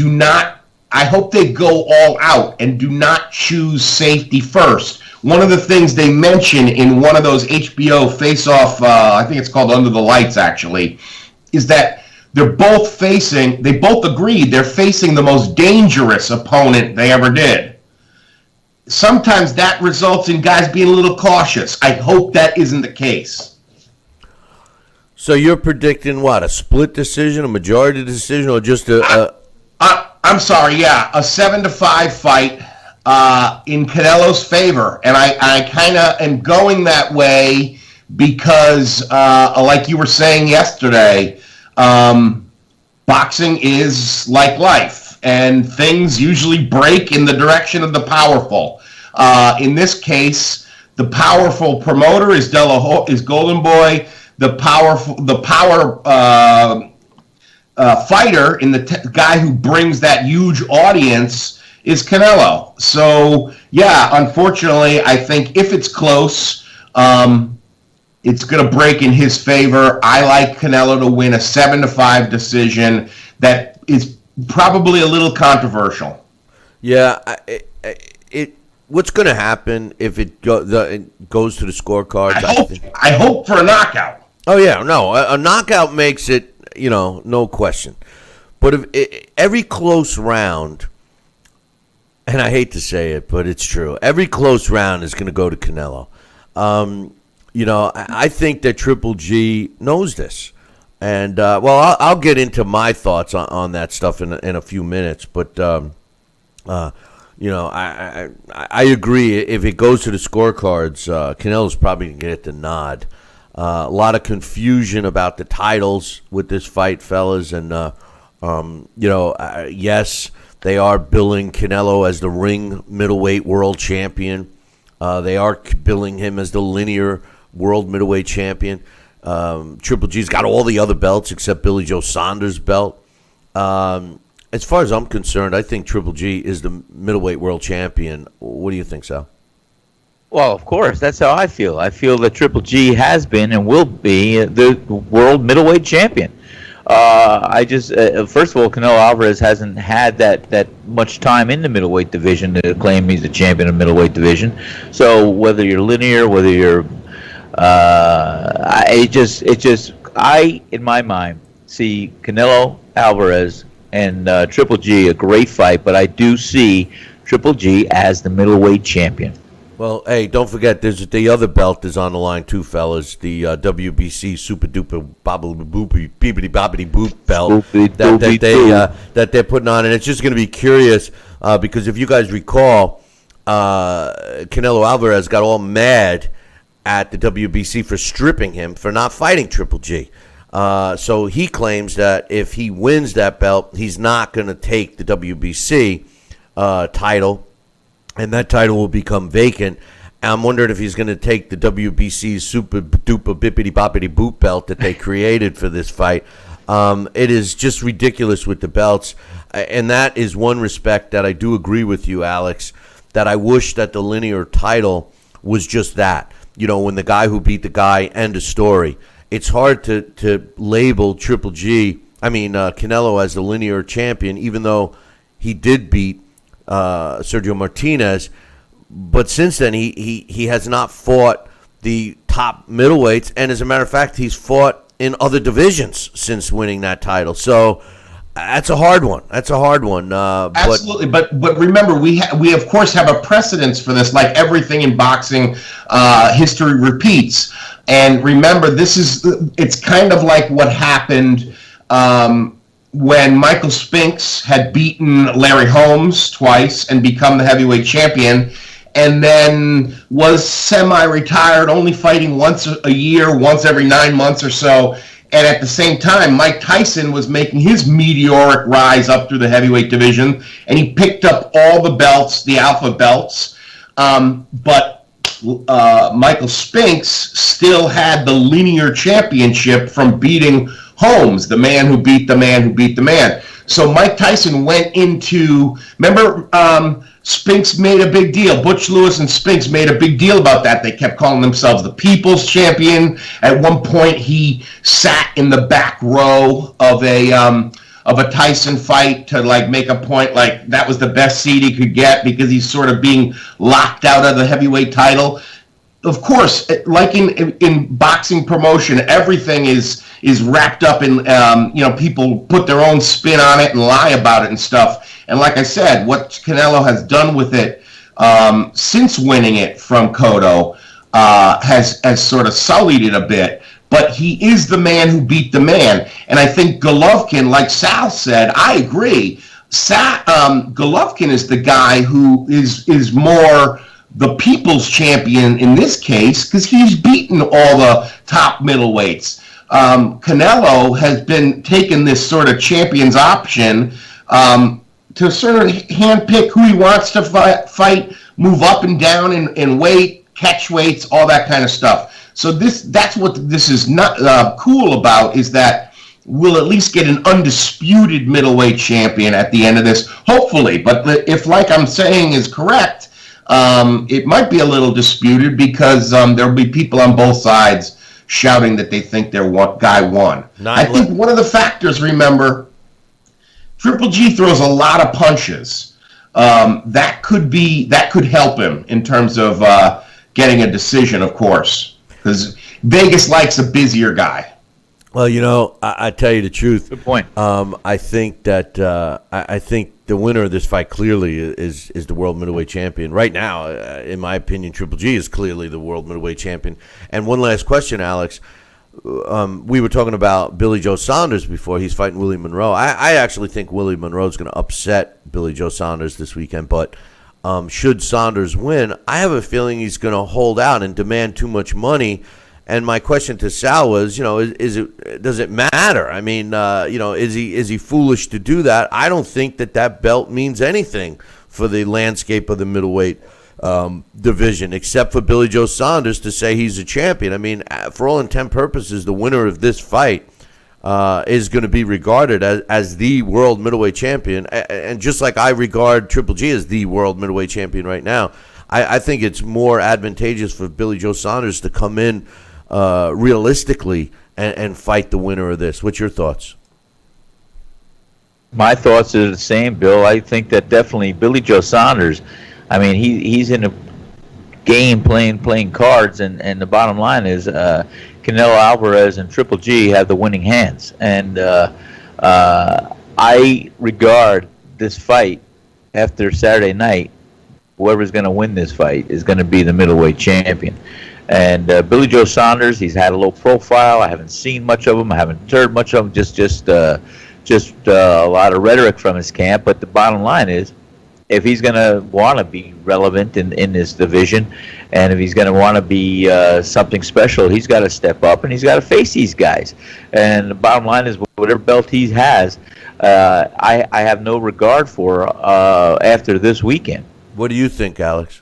Speaker 11: go all out and do not choose safety first. One of the things they mention in one of those HBO face-off, I think it's called Under the Lights actually, is that they both agreed they're facing the most dangerous opponent they ever did. Sometimes that results in guys being a little cautious. I hope that isn't the case.
Speaker 3: So you're predicting what? A split decision, a majority decision, or just
Speaker 11: I'm sorry, yeah, a 7-5 fight in Canelo's favor, and I kind of am going that way because, like you were saying yesterday, boxing is like life, and things usually break in the direction of the powerful. In this case, the powerful promoter is Golden Boy. The power fighter in the guy who brings that huge audience is Canelo. So yeah, unfortunately, I think if it's close, it's going to break in his favor. I like Canelo to win a 7-5 decision that is probably a little controversial.
Speaker 3: Yeah, what's going to happen if it goes to the scorecards?
Speaker 11: I hope for a knockout.
Speaker 3: Oh yeah, no, a knockout makes it, no question. But if every close round, and I hate to say it, but it's true, every close round is going to go to Canelo. I think that Triple G knows this. And, I'll get into my thoughts on that stuff in a few minutes. But, I agree. If it goes to the scorecards, Canelo's probably going to get the nod. A lot of confusion about the titles with this fight, fellas. And, yes, they are billing Canelo as the ring middleweight world champion. They are billing him as the linear world middleweight champion. Triple G's got all the other belts except Billy Joe Saunders' belt. As far as I'm concerned, I think Triple G is the middleweight world champion. What do you think, Sal?
Speaker 4: Well, of course, that's how I feel. I feel that Triple G has been and will be the world middleweight champion. First of all, Canelo Alvarez hasn't had that much time in the middleweight division to claim he's the champion of the middleweight division. So whether you're linear, whether you're, in my mind, see Canelo Alvarez and Triple G a great fight, but I do see Triple G as the middleweight champion.
Speaker 3: Well, hey, don't forget, there's the other belt is on the line too, fellas. The WBC Super Duper Bobbity Boop belt that they're putting on, and it's just going to be curious because if you guys recall, Canelo Alvarez got all mad at the WBC for stripping him for not fighting Triple G. So he claims that if he wins that belt, he's not going to take the WBC title. And that title will become vacant. I'm wondering if he's going to take the WBC's Super Duper Bippity Boppity Boot belt that they created for this fight. It is just ridiculous with the belts. And that is one respect that I do agree with you, Alex, that I wish that the linear title was just that. When the guy who beat the guy, end of story. It's hard to label Canelo as the linear champion, even though he did beat Sergio Martinez, but since then he has not fought the top middleweights, and as a matter of fact, he's fought in other divisions since winning that title. So that's a hard one.
Speaker 11: Absolutely, but remember, we of course have a precedence for this. Like everything in boxing, history repeats. And remember, it's kind of like what happened. When Michael Spinks had beaten Larry Holmes twice and become the heavyweight champion, and then was semi-retired, only fighting once a year, once every 9 months or so. And at the same time, Mike Tyson was making his meteoric rise up through the heavyweight division, and he picked up all the belts, the alpha belts. But Michael Spinks still had the linear championship from beating Holmes, the man who beat the man who beat the man. So Mike Tyson went into, remember, Spinks made a big deal. Butch Lewis and Spinks made a big deal about that. They kept calling themselves the People's Champion. At one point, he sat in the back row of a Tyson fight to like make a point like that was the best seat he could get because he's sort of being locked out of the heavyweight title. Of course, like in boxing promotion, everything is wrapped up in people put their own spin on it and lie about it and stuff. And like I said, what Canelo has done with it since winning it from Cotto has sort of sullied it a bit. But he is the man who beat the man. And I think Golovkin, like Sal said, I agree. Golovkin is the guy who is more the people's champion in this case because he's beaten all the top middleweights. Canelo has been taking this sort of champion's option to sort of handpick who he wants to fight, move up and down in weight, catch weights, all that kind of stuff. So that's what this is not cool about, is that we'll at least get an undisputed middleweight champion at the end of this, hopefully. But if, like I'm saying, is correct, it might be a little disputed because there'll be people on both sides shouting that they think their guy won. I think one of the factors, remember, Triple G throws a lot of punches. That could help him in terms of getting a decision, of course, because Vegas likes a busier guy.
Speaker 3: Well, I tell you the truth.
Speaker 4: Good point.
Speaker 3: I think that I think the winner of this fight clearly is the world middleweight champion right now. In my opinion, Triple G is clearly the world middleweight champion. And one last question, Alex. We were talking about Billy Joe Saunders before. He's fighting Willie Monroe. I actually think Willie Monroe is going to upset Billy Joe Saunders this weekend. But should Saunders win, I have a feeling he's going to hold out and demand too much money. And my question to Sal was, does it matter? I mean, is he foolish to do that? I don't think that belt means anything for the landscape of the middleweight division, except for Billy Joe Saunders to say he's a champion. I mean, for all intent and purposes, the winner of this fight is going to be regarded as the world middleweight champion. And just like I regard Triple G as the world middleweight champion right now, I think it's more advantageous for Billy Joe Saunders to come in realistically and fight the winner of this. What's your thoughts?
Speaker 4: My thoughts are the same, Bill. I think that definitely Billy Joe Saunders, I mean, he's in a game playing cards, and the bottom line is Canelo Alvarez and Triple G have the winning hands. And I regard this fight after Saturday night, whoever's going to win this fight is going to be the middleweight champion. And Billy Joe Saunders, he's had a low profile. I haven't seen much of him. I haven't heard much of him. Just a lot of rhetoric from his camp. But the bottom line is, if he's going to want to be relevant in this division, and if he's going to want to be something special, he's got to step up and he's got to face these guys. And the bottom line is, whatever belt he has, I have no regard for after this weekend.
Speaker 3: What do you think, Alex?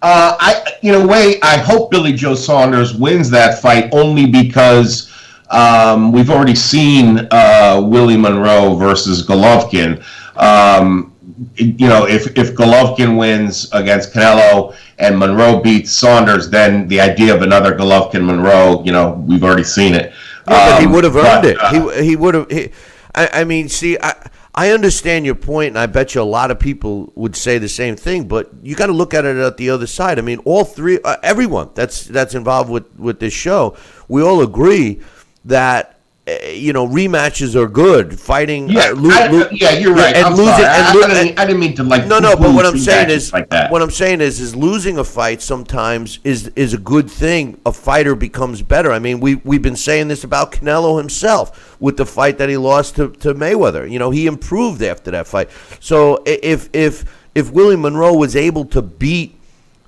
Speaker 11: I hope Billy Joe Saunders wins that fight only because we've already seen Willie Monroe versus Golovkin. If Golovkin wins against Canelo and Monroe beats Saunders, then the idea of another Golovkin-Monroe, we've already seen it.
Speaker 3: Yeah, but he would have earned it. He would have. I mean, see, I understand your point, and I bet you a lot of people would say the same thing. But you got to look at it at the other side. I mean, all three, everyone that's involved with this show, we all agree that rematches are good. Fighting,
Speaker 11: you're right.
Speaker 3: And
Speaker 11: I'm
Speaker 3: losing,
Speaker 11: sorry. I didn't mean to like.
Speaker 3: No. But what I'm saying is,
Speaker 11: like that.
Speaker 3: what I'm saying is losing a fight sometimes is a good thing. A fighter becomes better. I mean, we've been saying this about Canelo himself with the fight that he lost to Mayweather. He improved after that fight. So if Willie Monroe was able to beat,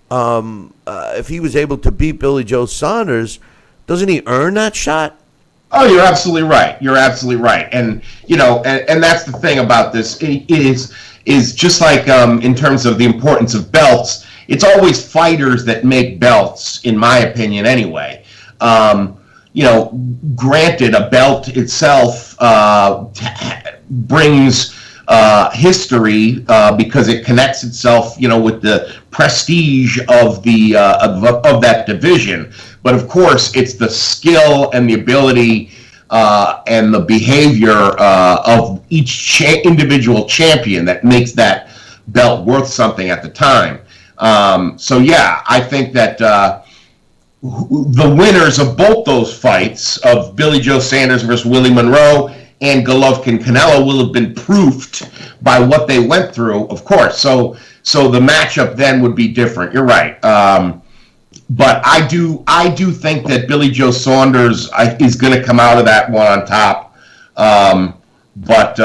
Speaker 3: if he was able to beat Billy Joe Saunders, doesn't he earn that shot?
Speaker 11: Oh, you're absolutely right. You're absolutely right. And, and that's the thing about this is just like in terms of the importance of belts, it's always fighters that make belts, in my opinion, anyway. granted, a belt itself brings history because it connects itself, with the prestige of the of that division. But of course, it's the skill and the ability and the behavior of each individual champion that makes that belt worth something at the time. So yeah, I think that the winners of both those fights, of Billy Joe Saunders versus Willie Monroe and Golovkin Canelo, will have been proofed by what they went through, of course. So the matchup then would be different. You're right. But I do think that Billy Joe Saunders is going to come out of that one on top. But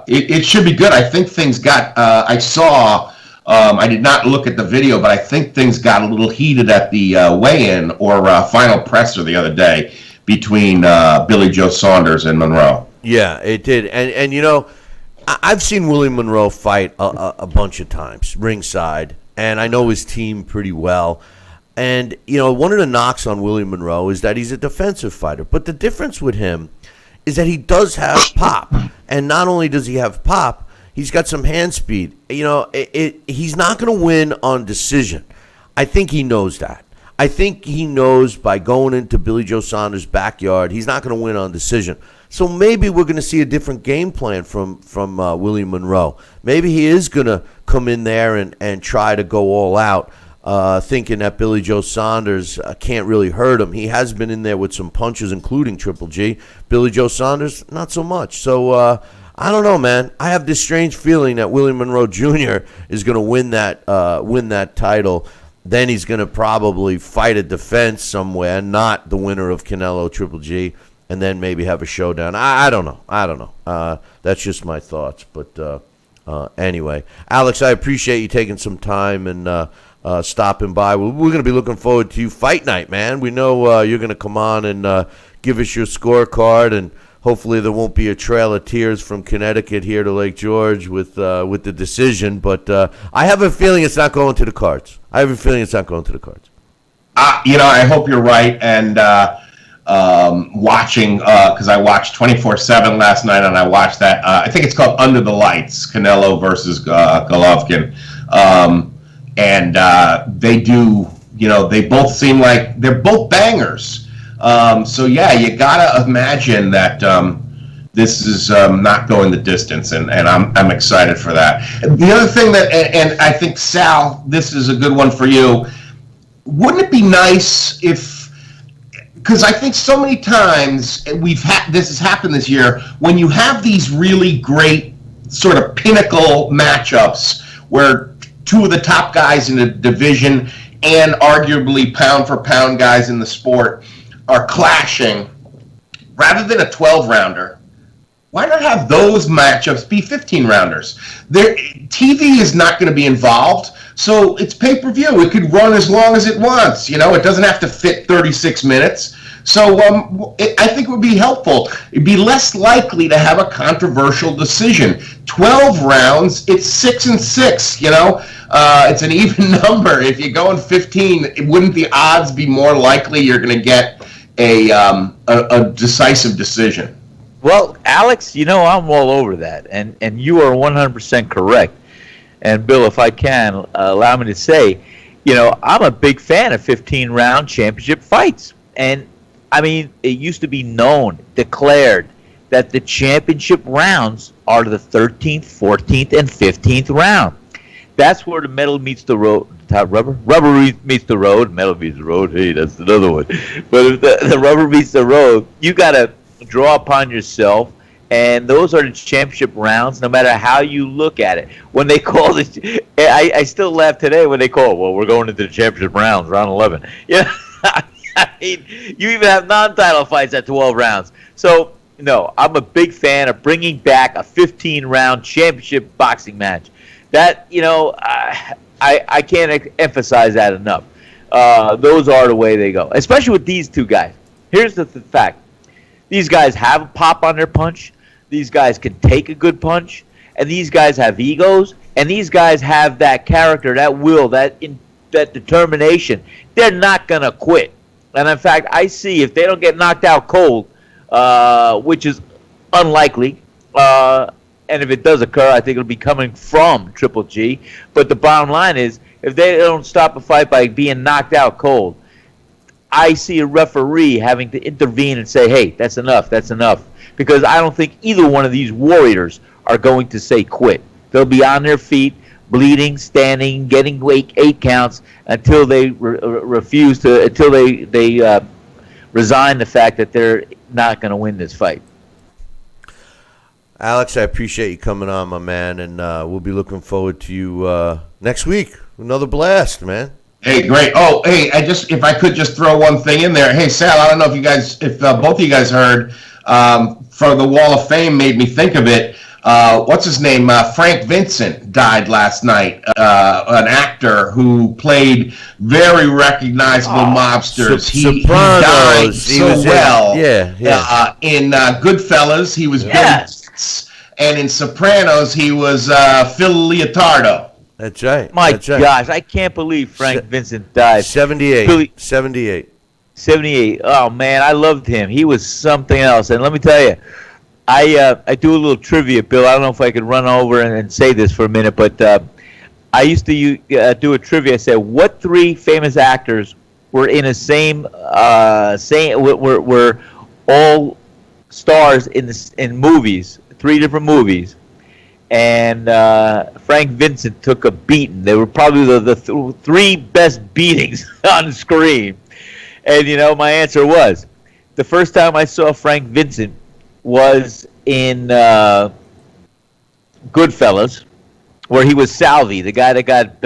Speaker 11: it should be good. I think things got. I saw. I did not look at the video, but I think things got a little heated at the weigh-in or final presser the other day between Billy Joe Saunders and Monroe.
Speaker 3: Yeah, it did. And I've seen Willie Monroe fight a bunch of times ringside, and I know his team pretty well. And, one of the knocks on Willie Monroe is that he's a defensive fighter. But the difference with him is that he does have pop. And not only does he have pop, he's got some hand speed. He's not going to win on decision. I think he knows that. I think he knows by going into Billy Joe Saunders' backyard, he's not going to win on decision. So maybe we're going to see a different game plan from Willie Monroe. Maybe he is going to come in there and try to go all out, thinking that Billy Joe Saunders can't really hurt him. He has been in there with some punches, including Triple G. Billy Joe Saunders, not so much. So I don't know, man. I have this strange feeling that Willie Monroe Jr. is going to win that title. Then he's going to probably fight a defense somewhere, not the winner of Canelo Triple G, and then maybe have a showdown. I don't know. That's just my thoughts. But anyway, Alex, I appreciate you taking some time and stopping by. We're going to be looking forward to you fight night, man. We know you're going to come on and give us your scorecard, and hopefully there won't be a trail of tears from Connecticut here to Lake George with the decision. But I have a feeling it's not going to the cards. I hope you're right. And watching, because I watched 24/7 last night, and I watched that. I think it's called Under the Lights, Canelo versus Golovkin. And they do, they both seem like they're both bangers. So yeah, you gotta imagine that this is not going the distance, and I'm excited for that. The other thing that, and I think, Sal, this is a good one for you. Wouldn't it be nice if, because I think so many times this has happened this year, when you have these really great sort of pinnacle matchups where two of the top guys in the division and arguably pound for pound guys in the sport are clashing, rather than a 12-rounder, why not have those matchups be 15-rounders? TV is not going to be involved, so it's pay-per-view. It could run as long as it wants. It doesn't have to fit 36 minutes. So I think it would be helpful. It'd be less likely to have a controversial decision. 12 rounds, it's 6-6, it's an even number. If you go in 15, wouldn't the odds be more likely you're going to get a decisive decision?
Speaker 4: Well, Alex, I'm all over that, and you are 100% correct. And Bill, if I can, allow me to say, I'm a big fan of 15-round championship fights. And, it used to be declared, that the championship rounds are the 13th, 14th, and 15th round. That's where the metal meets the road. Rubber meets the road. Metal meets the road. Hey, that's another one. But if the rubber meets the road, you got to draw upon yourself, and those are the championship rounds, no matter how you look at it. When they call this, I still laugh today when they call, well, we're going into the championship rounds, round 11. Yeah, you even have non-title fights at 12 rounds. So, no, I'm a big fan of bringing back a 15-round championship boxing match. That, I can't emphasize that enough. Those are the way they go, especially with these two guys. Here's the fact. These guys have a pop on their punch. These guys can take a good punch. And these guys have egos. And these guys have that character, that will, that determination. They're not going to quit. And in fact, I see if they don't get knocked out cold, which is unlikely, and if it does occur, I think it'll be coming from Triple G. But the bottom line is, if they don't stop a fight by being knocked out cold, I see a referee having to intervene and say, hey, that's enough, because I don't think either one of these warriors are going to say quit. They'll be on their feet, bleeding, standing, getting 8 counts until they resign the fact that they're not going to win this fight.
Speaker 3: Alex, I appreciate you coming on, my man, and we'll be looking forward to you next week. Another blast, man.
Speaker 11: Hey, great. Oh, hey, if I could just throw one thing in there. Hey, Sal, I don't know if both of you guys heard, for the Wall of Fame made me think of it. What's his name? Frank Vincent died last night. An actor who played very recognizable mobsters. He died so well. In Goodfellas, he was Billy Bats, and in Sopranos, he was Phil Leotardo.
Speaker 3: That's right.
Speaker 4: My gosh, I can't believe Frank Vincent died.
Speaker 3: 78. 78.
Speaker 4: Oh, man, I loved him. He was something else. And let me tell you, I do a little trivia, Bill. I don't know if I could run over and say this for a minute, but I used to do a trivia. I said, what 3 famous actors were in a were all stars in movies, 3 different movies, and Frank Vincent took a beating. They were probably the 3 best beatings on the screen. And, my answer was, the first time I saw Frank Vincent was in Goodfellas, where he was Salvi, the guy that got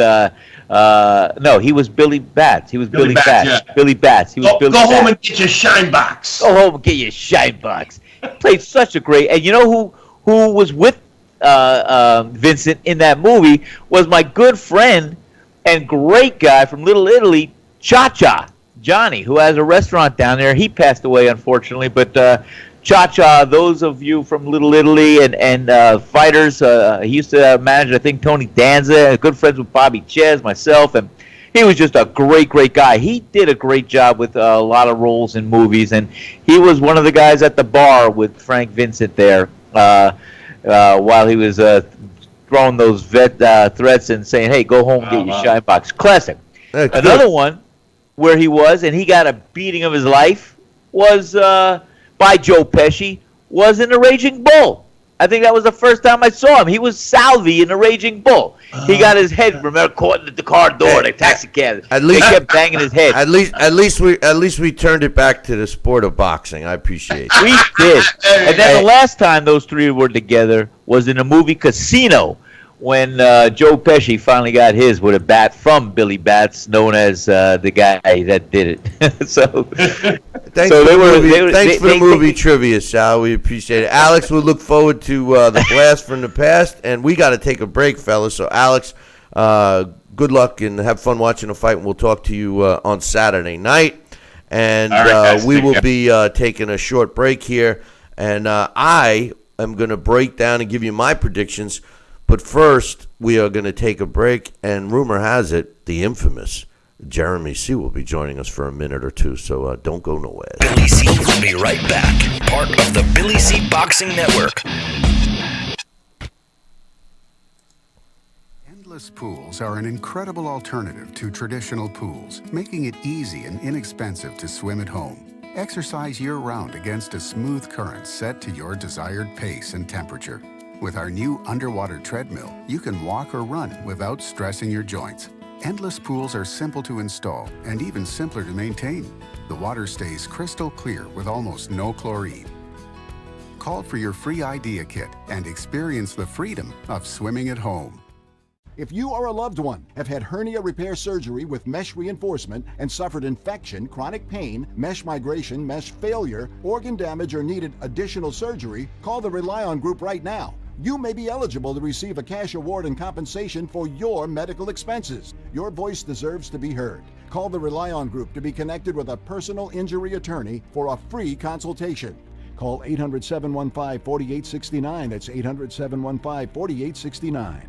Speaker 4: no, he was Billy Bats. He was Billy Bats. Yeah. Billy Bats. He was Billy Bats.
Speaker 11: Go home and get your shine box.
Speaker 4: Go home and get your shine box. He played such a great. And you know who was with Vincent in that movie was my good friend and great guy from Little Italy, Cha-Cha Johnny, who has a restaurant down there. He passed away, unfortunately, but Cha-Cha, those of you from Little Italy and fighters, he used to manage, I think, Tony Danza, good friends with Bobby Ches, myself, and he was just a great, great guy. He did a great job with a lot of roles in movies, and he was one of the guys at the bar with Frank Vincent there while he was throwing those threats and saying, hey, go home and get your shine box. Classic. Another one where he was, and he got a beating of his life, was by Joe Pesci, was in The Raging Bull. I think that was the first time I saw him. He was Salvi in The Raging Bull. He got his head, remember, caught at the car door, the taxi cab. They kept banging his head.
Speaker 3: At least we turned it back to the sport of boxing. I appreciate it.
Speaker 4: We did. And then the last time those 3 were together was in the movie Casino, when Joe Pesci finally got his with a bat from Billy Bats, known as the guy that did it.
Speaker 3: Thanks for the movie trivia, Sal. We appreciate it. Alex, we look forward to the blast from the past, and we got to take a break, fellas. So, Alex, good luck and have fun watching the fight, and we'll talk to you on Saturday night. And we will be taking a short break here, and I am going to break down and give you my predictions. But first, we are going to take a break, and rumor has it, the infamous Jeremy C. will be joining us for a minute or two, so don't go nowhere.
Speaker 1: Billy C. will be right back, part of the Billy C. Boxing Network.
Speaker 12: Endless pools are an incredible alternative to traditional pools, making it easy and inexpensive to swim at home. Exercise year-round against a smooth current set to your desired pace and temperature. With our new underwater treadmill, you can walk or run without stressing your joints. Endless pools are simple to install and even simpler to maintain. The water stays crystal clear with almost no chlorine. Call for your free idea kit and experience the freedom of swimming at home.
Speaker 9: If you or a loved one have had hernia repair surgery with mesh reinforcement and suffered infection, chronic pain, mesh migration, mesh failure, organ damage, or needed additional surgery, call the Rely On Group right now. You may be eligible to receive a cash award and compensation for your medical expenses. Your voice deserves to be heard. Call the Rely On Group to be connected with a personal injury attorney for a free consultation. Call 800-715-4869. That's 800-715-4869.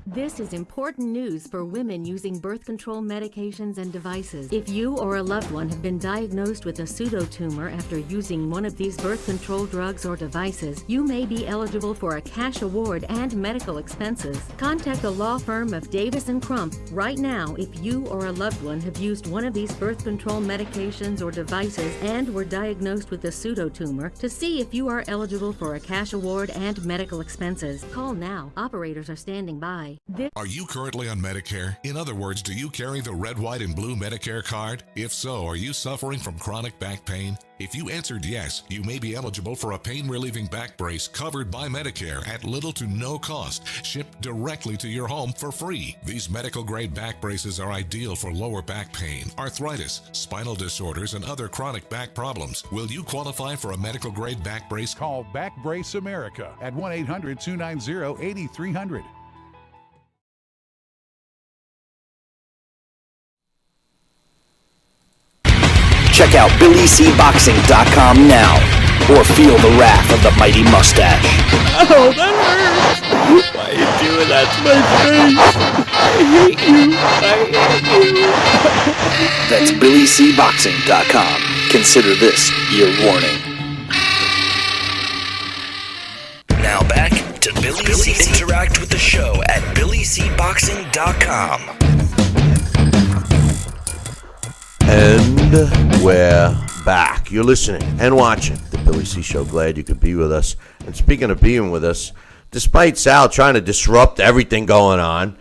Speaker 6: This is important news for women using birth control medications and devices. If you or a loved one have been diagnosed with a pseudotumor after using one of these birth control drugs or devices, you may be eligible for a cash award and medical expenses. Contact the law firm of Davis & Crump right now if you or a loved one have used one of these birth control medications or devices and were diagnosed with a pseudotumor to see if you are eligible for a cash award and medical expenses. Call now. Operators are standing by.
Speaker 8: Are you currently on Medicare? In other words, do you carry the red, white, and blue Medicare card? If so, are you suffering from chronic back pain? If you answered yes, you may be eligible for a pain-relieving back brace covered by Medicare at little to no cost, shipped directly to your home for free. These medical-grade back braces are ideal for lower back pain, arthritis, spinal disorders, and other chronic back problems. Will you qualify for a medical-grade back brace?
Speaker 13: Call Back Brace America at 1-800-290-8300.
Speaker 1: Check out BillyCBoxing.com now, or feel the wrath of the mighty mustache.
Speaker 10: Oh, that hurts! Why are you doing that to my face? I hate you!
Speaker 1: That's BillyCBoxing.com. Consider this your warning. Now back to Billy C. Interact with the show at BillyCBoxing.com.
Speaker 3: And we're back. You're listening and watching the Billy C. Show. Glad you could be with us. And speaking of being with us, despite Sal trying to disrupt everything going on,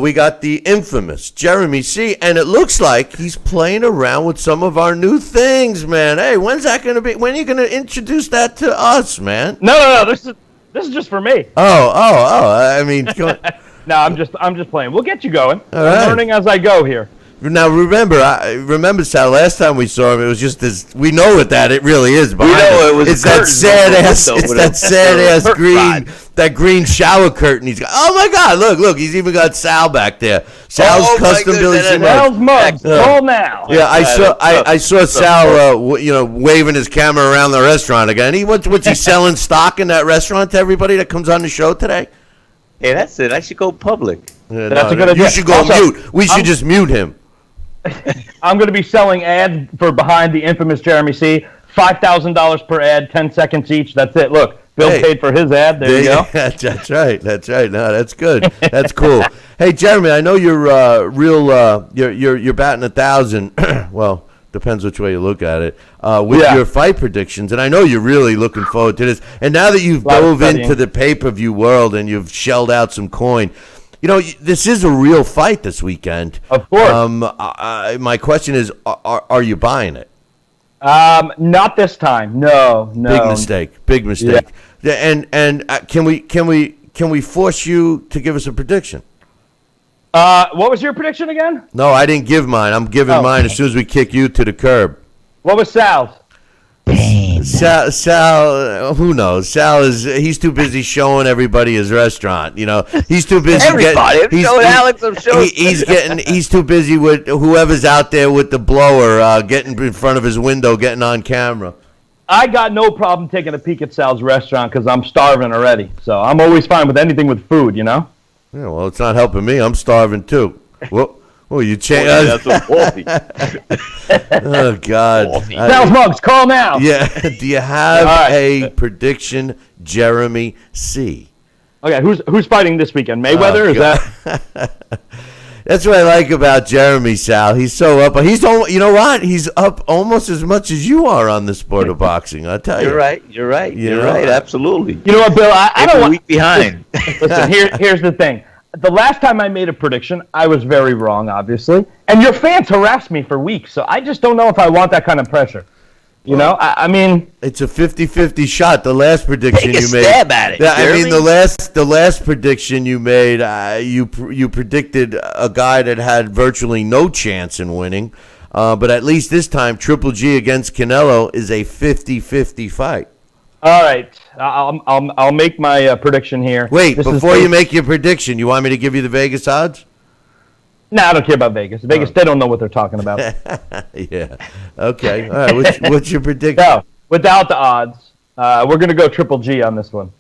Speaker 3: we got the infamous Jeremy C. And it looks like he's playing around with some of our new things, man. Hey, when's that going to be? When are you going to introduce that to us, man?
Speaker 14: No. This is just for me.
Speaker 3: Oh. I mean,
Speaker 14: no, I'm just playing. We'll get you going.
Speaker 3: All right.
Speaker 14: I'm learning as I go here.
Speaker 3: Now remember, Sal. Last time we saw him, it was just this. We know what it really is.
Speaker 4: We know it was.
Speaker 3: It's that sad ass. It's that sad ass green. That green shower curtain. He's got. Oh my God! Look. He's even got Sal back there. Sal's custom Billy C.
Speaker 14: Sal's mugs. Call now.
Speaker 3: Yeah, I saw Sal. Waving his camera around the restaurant again. What's he selling stock in that restaurant to everybody that comes on the show today?
Speaker 4: Hey, that's it. I should go public.
Speaker 14: That's a good idea.
Speaker 3: You should go mute. We should just mute him.
Speaker 14: I'm going to be selling ads for behind the infamous Jeremy C. $5,000 per ad, 10 seconds each. That's it. Look, Bill paid for his ad. There you go.
Speaker 3: That's right. No, that's good. That's cool. Hey, Jeremy, I know you're you're batting 1,000. Well, depends which way you look at it. With your fight predictions, and I know you're really looking forward to this. And now that you've dove into the pay-per-view world and you've shelled out some coin. This is a real fight this weekend.
Speaker 14: Of course.
Speaker 3: My question is, are you buying it?
Speaker 14: Not this time. No.
Speaker 3: Big mistake. Yeah. And can we force you to give us a prediction?
Speaker 14: What was your prediction again?
Speaker 3: No, I didn't give mine. I'm giving mine as soon as we kick you to the curb.
Speaker 14: What was Sal's?
Speaker 3: Sal, who knows? He's too busy showing everybody his restaurant. He's too busy. He's too busy with whoever's out there with the blower, getting in front of his window, getting on camera.
Speaker 14: I got no problem taking a peek at Sal's restaurant because I'm starving already. So I'm always fine with anything with food,
Speaker 3: Yeah, well, it's not helping me. I'm starving too. Well, you changed.
Speaker 4: That's a faulty.
Speaker 3: Oh God!
Speaker 14: Sal's mugs, call now.
Speaker 3: Yeah. Do you have a prediction, Jeremy C?
Speaker 14: Okay, who's fighting this weekend? Mayweather? Is that?
Speaker 3: That's what I like about Jeremy, Sal. He's so up. You know what? He's up almost as much as you are on the sport of boxing. I tell you.
Speaker 4: You're right. Absolutely.
Speaker 14: You know what, Bill? I don't want.
Speaker 4: Week behind.
Speaker 14: Listen, here's the thing. The last time I made a prediction, I was very wrong, obviously. And your fans harassed me for weeks, so I just don't know if I want that kind of pressure. I mean...
Speaker 3: It's a 50-50 shot. The last prediction you made...
Speaker 4: Take a stab at it,
Speaker 3: I mean, the last prediction you made, you predicted a guy that had virtually no chance in winning. But at least this time, Triple G against Canelo is a 50-50 fight.
Speaker 14: All right, I'll make my prediction here.
Speaker 3: Wait, before you make your prediction, you want me to give you the Vegas odds?
Speaker 14: No, I don't care about Vegas. Vegas, they don't know what they're talking about.
Speaker 3: Yeah. Okay. All right. What's your prediction?
Speaker 14: No, without the odds, we're going to go Triple G on this one.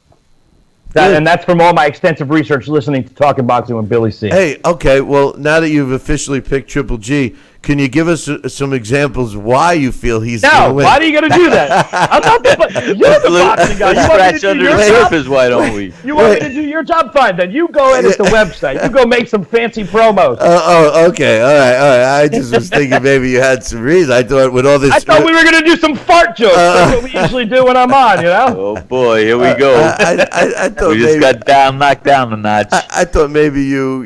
Speaker 14: And that's from all my extensive research listening to Talking Boxing with Billy C.
Speaker 3: Hey, okay. Well, now that you've officially picked Triple G, can you give us some examples why you feel he's going to win?
Speaker 14: Why do you got to do that? I'm not you're the boxing guy. You
Speaker 4: scratch under the surface, why don't we?
Speaker 14: You want me to do your job? Fine, then you go edit the website. You go make some fancy promos.
Speaker 3: Okay. All right. I just was thinking maybe you had some reason. I thought with all this...
Speaker 14: I thought we were going to do some fart jokes. That's what we usually do when I'm on, you know?
Speaker 4: Oh, boy, here we go.
Speaker 3: I thought
Speaker 4: we just got knocked down a notch.
Speaker 3: I thought maybe you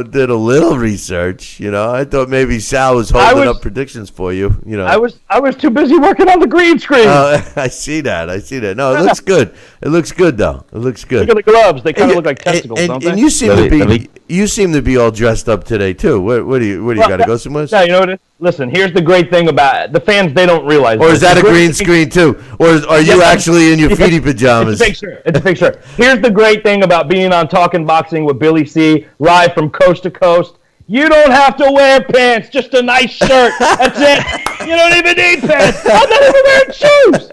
Speaker 3: did a little research, I thought maybe Sal was holding up predictions for you,
Speaker 14: I was too busy working on the green screen.
Speaker 3: I see that. No, it looks good. It looks good though. It looks good.
Speaker 14: Look at the gloves. They kind of look like testicles, don't they?
Speaker 3: And you seem to be all dressed up today too. What do you got to go somewhere?
Speaker 14: No, you know what it is? Listen, here's the great thing about it. The fans, they don't realize.
Speaker 3: Or is that a green screen too? Or are you actually in your feety pajamas?
Speaker 14: It's a big shirt. Here's the great thing about being on Talking Boxing with Billy C, live from coast to coast. You don't have to wear pants, just a nice shirt. That's it. You don't even need pants. I'm not even wearing shoes.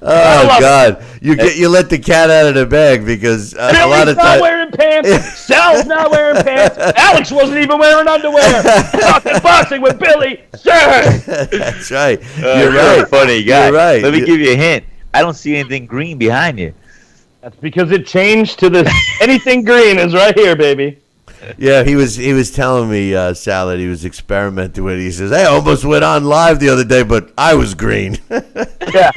Speaker 3: Oh God! You let the cat out of the bag because a lot of times
Speaker 14: not wearing pants. Sal's not wearing pants. Alex wasn't even wearing underwear. Talking boxing with Billy, sir.
Speaker 3: That's right.
Speaker 4: You're right. Funny guy.
Speaker 3: You're right.
Speaker 4: Let me give you a hint. I don't see anything green behind you.
Speaker 14: That's because it changed to this. Anything green is right here, baby.
Speaker 3: Yeah, he was telling me, Sal, that he was experimenting with it. He says, "Hey, I almost went on live the other day, but I was green."
Speaker 14: Yeah.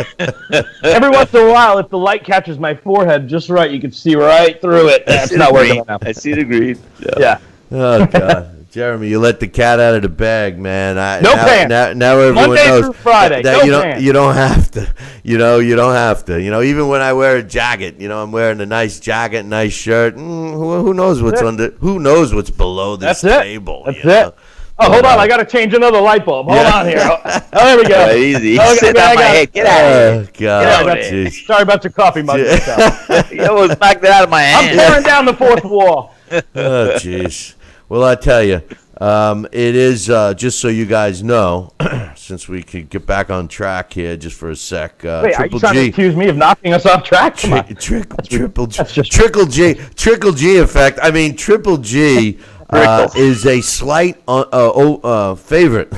Speaker 14: Every once in a while, if the light catches my forehead just right, you can see right through it. That's not working enough.
Speaker 4: I see the green.
Speaker 14: Yeah.
Speaker 3: Oh God. Jeremy, you let the cat out of the bag, man.
Speaker 14: Pants.
Speaker 3: Now everyone
Speaker 14: Monday
Speaker 3: knows
Speaker 14: through Friday.
Speaker 3: that
Speaker 14: Pants.
Speaker 3: you don't have to. You don't have to. Even when I wear a jacket, I'm wearing a nice jacket, nice shirt. Who knows what's under? Who knows what's below this table?
Speaker 14: That's it. Oh, hold on. I got to change another light bulb. Hold on here. Oh, there we go.
Speaker 4: Easy. Sit on my head. Get out of here.
Speaker 3: God.
Speaker 14: Sorry about your coffee mug.
Speaker 4: You almost knocked it out of my hand.
Speaker 14: I'm tearing down the fourth wall.
Speaker 3: Oh, jeez. Well, I tell you, it is, just so you guys know, since we could get back on track here just for a sec.
Speaker 14: Wait, are you trying to accuse me of knocking us off track?
Speaker 3: Triple G effect. I mean, Triple G is a slight favorite.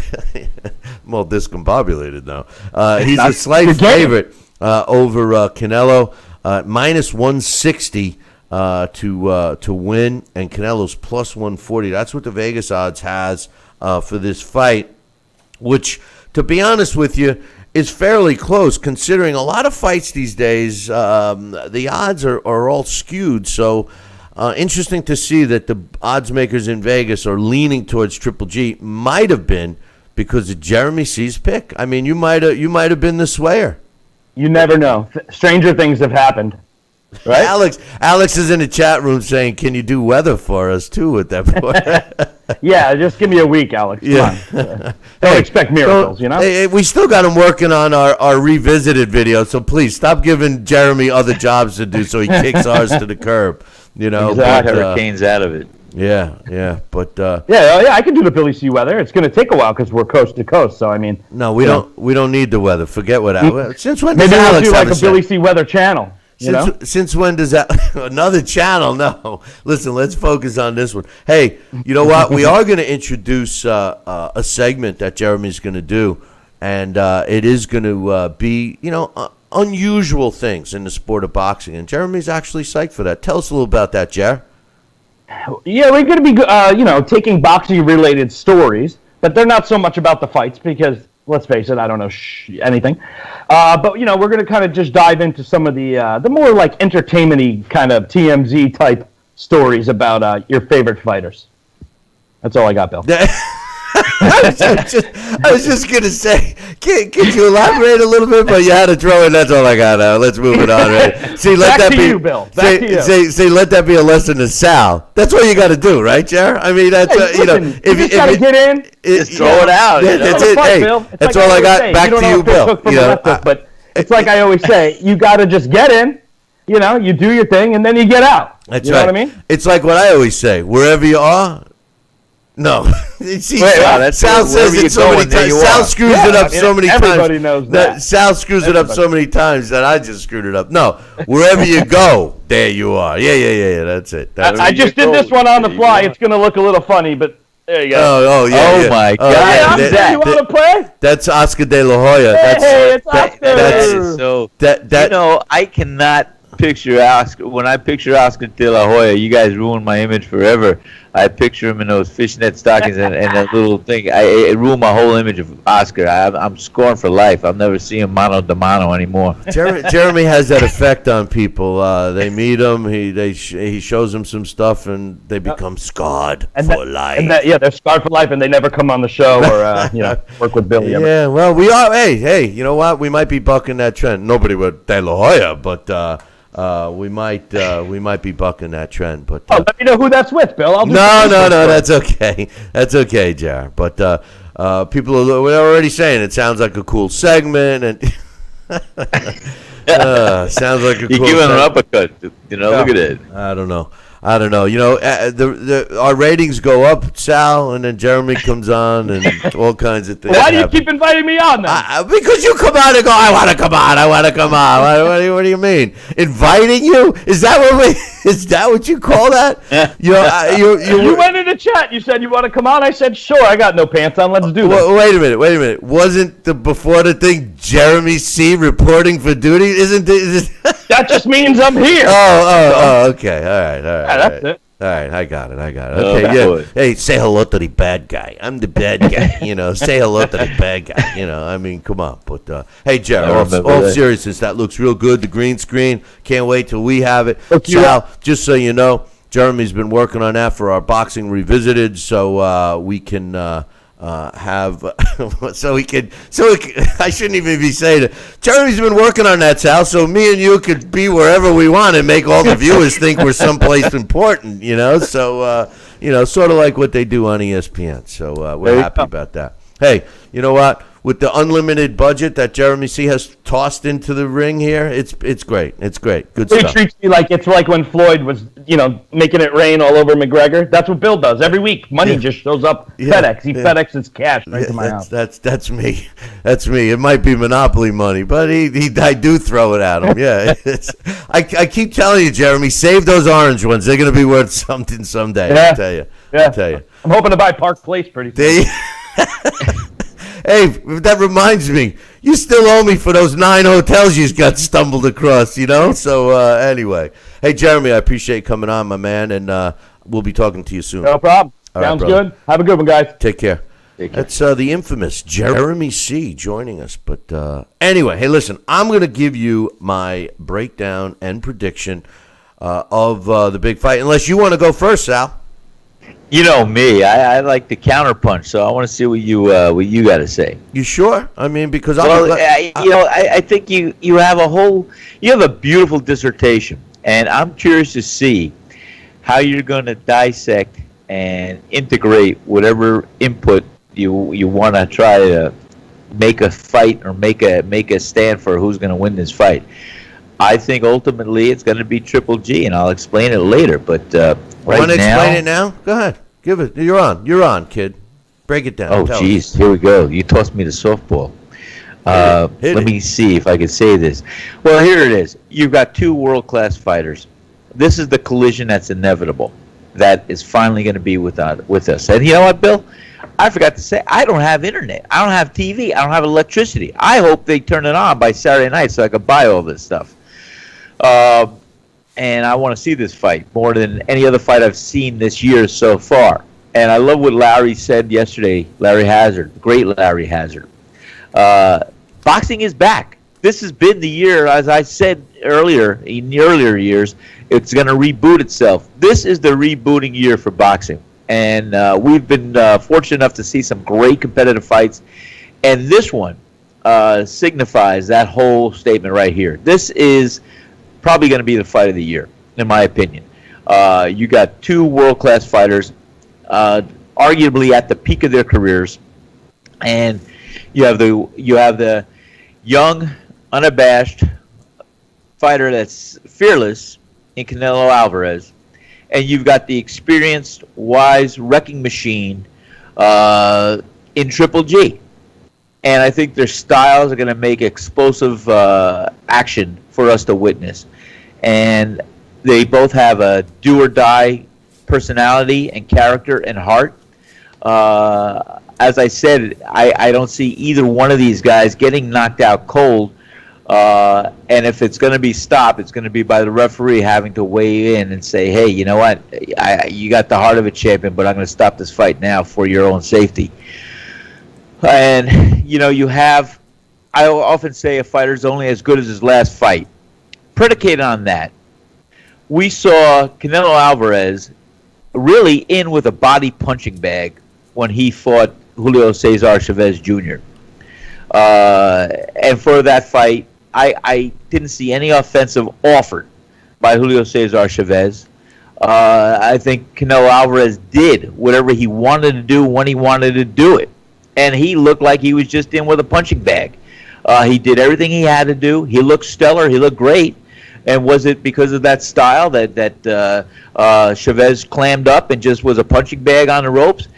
Speaker 3: I'm all discombobulated now. He's a slight favorite over Canelo, minus 160. To win, and Canelo's plus 140. That's what the Vegas odds has for this fight, which, to be honest with you, is fairly close considering a lot of fights these days. The odds are all skewed. So interesting to see that the odds makers in Vegas are leaning towards Triple G. Might have been because of Jeremy C's pick. I mean, you might have been the swayer.
Speaker 14: You never know. Stranger things have happened. Right?
Speaker 3: Alex is in the chat room saying, "Can you do weather for us too?" At that point,
Speaker 14: yeah, just give me a week, Alex. Come on. Don't expect miracles,
Speaker 3: Hey, we still got him working on our revisited video, so please stop giving Jeremy other jobs to do, so he kicks ours to the curb.
Speaker 4: Exactly. Hurricanes out of it.
Speaker 3: Yeah, but
Speaker 14: I can do the Billy C weather. It's going to take a while because we're coast to coast. So I mean,
Speaker 3: no, we don't need the weather. Forget what Alex. Since when does
Speaker 14: maybe
Speaker 3: Alex
Speaker 14: we'll do
Speaker 3: have
Speaker 14: a Billy C weather channel?
Speaker 3: Since when does that another channel? No, listen. Let's focus on this one. Hey, you know what? We are going to introduce a segment that Jeremy's going to do, and it is going to be unusual things in the sport of boxing. And Jeremy's actually psyched for that. Tell us a little about that, Jer.
Speaker 14: Yeah, we're going to be taking boxing related stories, but they're not so much about the fights because, let's face it, I don't know anything. But we're going to kind of just dive into some of the more like entertainment-y kind of TMZ type stories about your favorite fighters. That's all I got, Bill.
Speaker 3: I was just going to say, could you elaborate a little bit? But you had to throw in. That's all I got now. Let's move it on. Right? See, let
Speaker 14: Back
Speaker 3: that
Speaker 14: to
Speaker 3: be
Speaker 14: you, Bill. Back to you.
Speaker 3: Say, let that be a lesson to Sal. That's what you got to do, right, Jer? I mean, that's
Speaker 14: you just got to get in.
Speaker 4: Just throw it out.
Speaker 3: That's it. Hey, that's all I got. Back to you, Bill.
Speaker 14: But it's like I always say, you got to just get in. You do your thing, and then you get out.
Speaker 3: That's
Speaker 14: right. You know what I mean?
Speaker 3: It's like what I always say. Wherever you are, No. See,
Speaker 4: that's
Speaker 3: Sal says it so many times. Sal screws it up so many times.
Speaker 14: Everybody knows that.
Speaker 3: Sal screws it up so many times that I just screwed it up. No, wherever you go, there you are. Yeah. That's it.
Speaker 14: I just did this one on the fly. It's going to look a little funny, but there you go.
Speaker 3: Oh, yeah.
Speaker 4: My God.
Speaker 14: You want to play?
Speaker 3: That's Oscar De La Hoya.
Speaker 14: Hey, it's Oscar.
Speaker 4: So,
Speaker 3: that
Speaker 4: I cannot picture Oscar. When I picture Oscar De La Hoya, you guys ruined my image forever. I picture him in those fishnet stockings and that little thing. It ruined my whole image of Oscar. I'm scorned for life. I'll never see him mano a mano anymore.
Speaker 3: Jeremy has that effect on people. They meet him. He shows them some stuff, and they become scarred for life.
Speaker 14: They're scarred for life, and they never come on the show or work with Billy.
Speaker 3: Yeah, well, we are. Hey, you know what? We might be bucking that trend. Nobody with De La Hoya, but. We might be bucking that trend, but
Speaker 14: let me know who that's with, Bill.
Speaker 3: No, that's okay. That's okay, Jar. But people we're already saying it sounds like a cool segment, and sounds like a cool.
Speaker 4: You're giving an uppercut. Look at it.
Speaker 3: I don't know. You know, our ratings go up, Sal, and then Jeremy comes on, and all kinds of things.
Speaker 14: Why do you keep inviting me on, then?
Speaker 3: Because you come on and go, I want to come on. What do you mean? Inviting you? Is that what you call that?
Speaker 14: You went in the chat. You said you want to come on. I said, sure. I got no pants on. Let's do this.
Speaker 3: Wait a minute. Wasn't before the thing Jeremy C. reporting for duty? Isn't it?
Speaker 14: That just means I'm here.
Speaker 3: Oh, okay. All right.
Speaker 14: That's it.
Speaker 3: All right, I got it. Okay, yeah. Hey, say hello to the bad guy. I'm the bad guy. Say hello to the bad guy. I mean, come on. But hey, Jerry, all seriousness, that looks real good. The green screen. Can't wait till we have it. Sal, just so you know, Jeremy's been working on that for our Boxing Revisited, so we can have I shouldn't even be saying it. Jeremy's been working on that, Sal, so me and you could be wherever we want and make all the viewers think we're someplace important, so sort of like what they do on ESPN. So we're happy about that. Hey, you know what? With the unlimited budget that Jeremy C has tossed into the ring here, it's great. It's great. Good stuff.
Speaker 14: He treats me like it's like when Floyd was, making it rain all over McGregor. That's what Bill does every week. Money just shows up. FedEx. He FedExes cash right to my house.
Speaker 3: That's me. That's me. It might be Monopoly money, but I do throw it at him. Yeah. I keep telling you, Jeremy, save those orange ones. They're going to be worth something someday.
Speaker 14: Yeah.
Speaker 3: I'll tell you.
Speaker 14: Yeah.
Speaker 3: I'll tell you.
Speaker 14: I'm hoping to buy Park Place pretty soon.
Speaker 3: Hey, that reminds me. You still owe me for those 9 hotels you got stumbled across, So, anyway. Hey, Jeremy, I appreciate you coming on, my man, and we'll be talking to you soon.
Speaker 14: No problem.
Speaker 3: All
Speaker 14: Sounds
Speaker 3: right,
Speaker 14: good. Have a good one, guys.
Speaker 3: Take care. That's the infamous Jeremy C. joining us. But anyway, hey, listen, I'm going to give you my breakdown and prediction of the big fight, unless you want to go first, Sal.
Speaker 4: You know me. I like the counterpunch, so I want to see what you got to say.
Speaker 3: You sure? I mean, because
Speaker 4: I think you have a beautiful dissertation, and I'm curious to see how you're going to dissect and integrate whatever input you want to try to make a fight or make a stand for who's going to win this fight. I think ultimately it's going to be Triple G, and I'll explain it later. But
Speaker 3: want to explain it now? Go ahead. Give it. You're on, kid. Break it down.
Speaker 4: Oh, jeez. Here we go. You tossed me the softball. Let me see if I can say this. Well, here it is. You've got two world-class fighters. This is the collision that's inevitable. That is finally going to be with us. And you know what, Bill? I forgot to say, I don't have internet. I don't have TV. I don't have electricity. I hope they turn it on by Saturday night so I can buy all this stuff. And I want to see this fight more than any other fight I've seen this year so far. And I love what Larry said yesterday, Larry Hazard, the great Larry Hazard. Boxing is back. This has been the year, as I said earlier, in the earlier years, it's going to reboot itself. This is the rebooting year for boxing. And we've been fortunate enough to see some great competitive fights. And this one signifies that whole statement right here. This is probably going to be the fight of the year, in my opinion. You got two world-class fighters, arguably at the peak of their careers, and you have the young, unabashed fighter that's fearless in Canelo Alvarez, and you've got the experienced, wise wrecking machine in Triple G. And I think their styles are going to make explosive action for us to witness. And they both have a do-or-die personality and character and heart. As I said, I don't see either one of these guys getting knocked out cold. And if it's going to be stopped, it's going to be by the referee having to weigh in and say, hey, you know what? You got the heart of a champion, but I'm going to stop this fight now for your own safety. And, I often say a fighter's only as good as his last fight. Predicated on that, we saw Canelo Alvarez really in with a body punching bag when he fought Julio Cesar Chavez Jr. And for that fight, I didn't see any offensive offered by Julio Cesar Chavez. I think Canelo Alvarez did whatever he wanted to do when he wanted to do it. And he looked like he was just in with a punching bag. He did everything he had to do. He looked stellar. He looked great. And was it because of that style that Chavez clammed up and just was a punching bag on the ropes?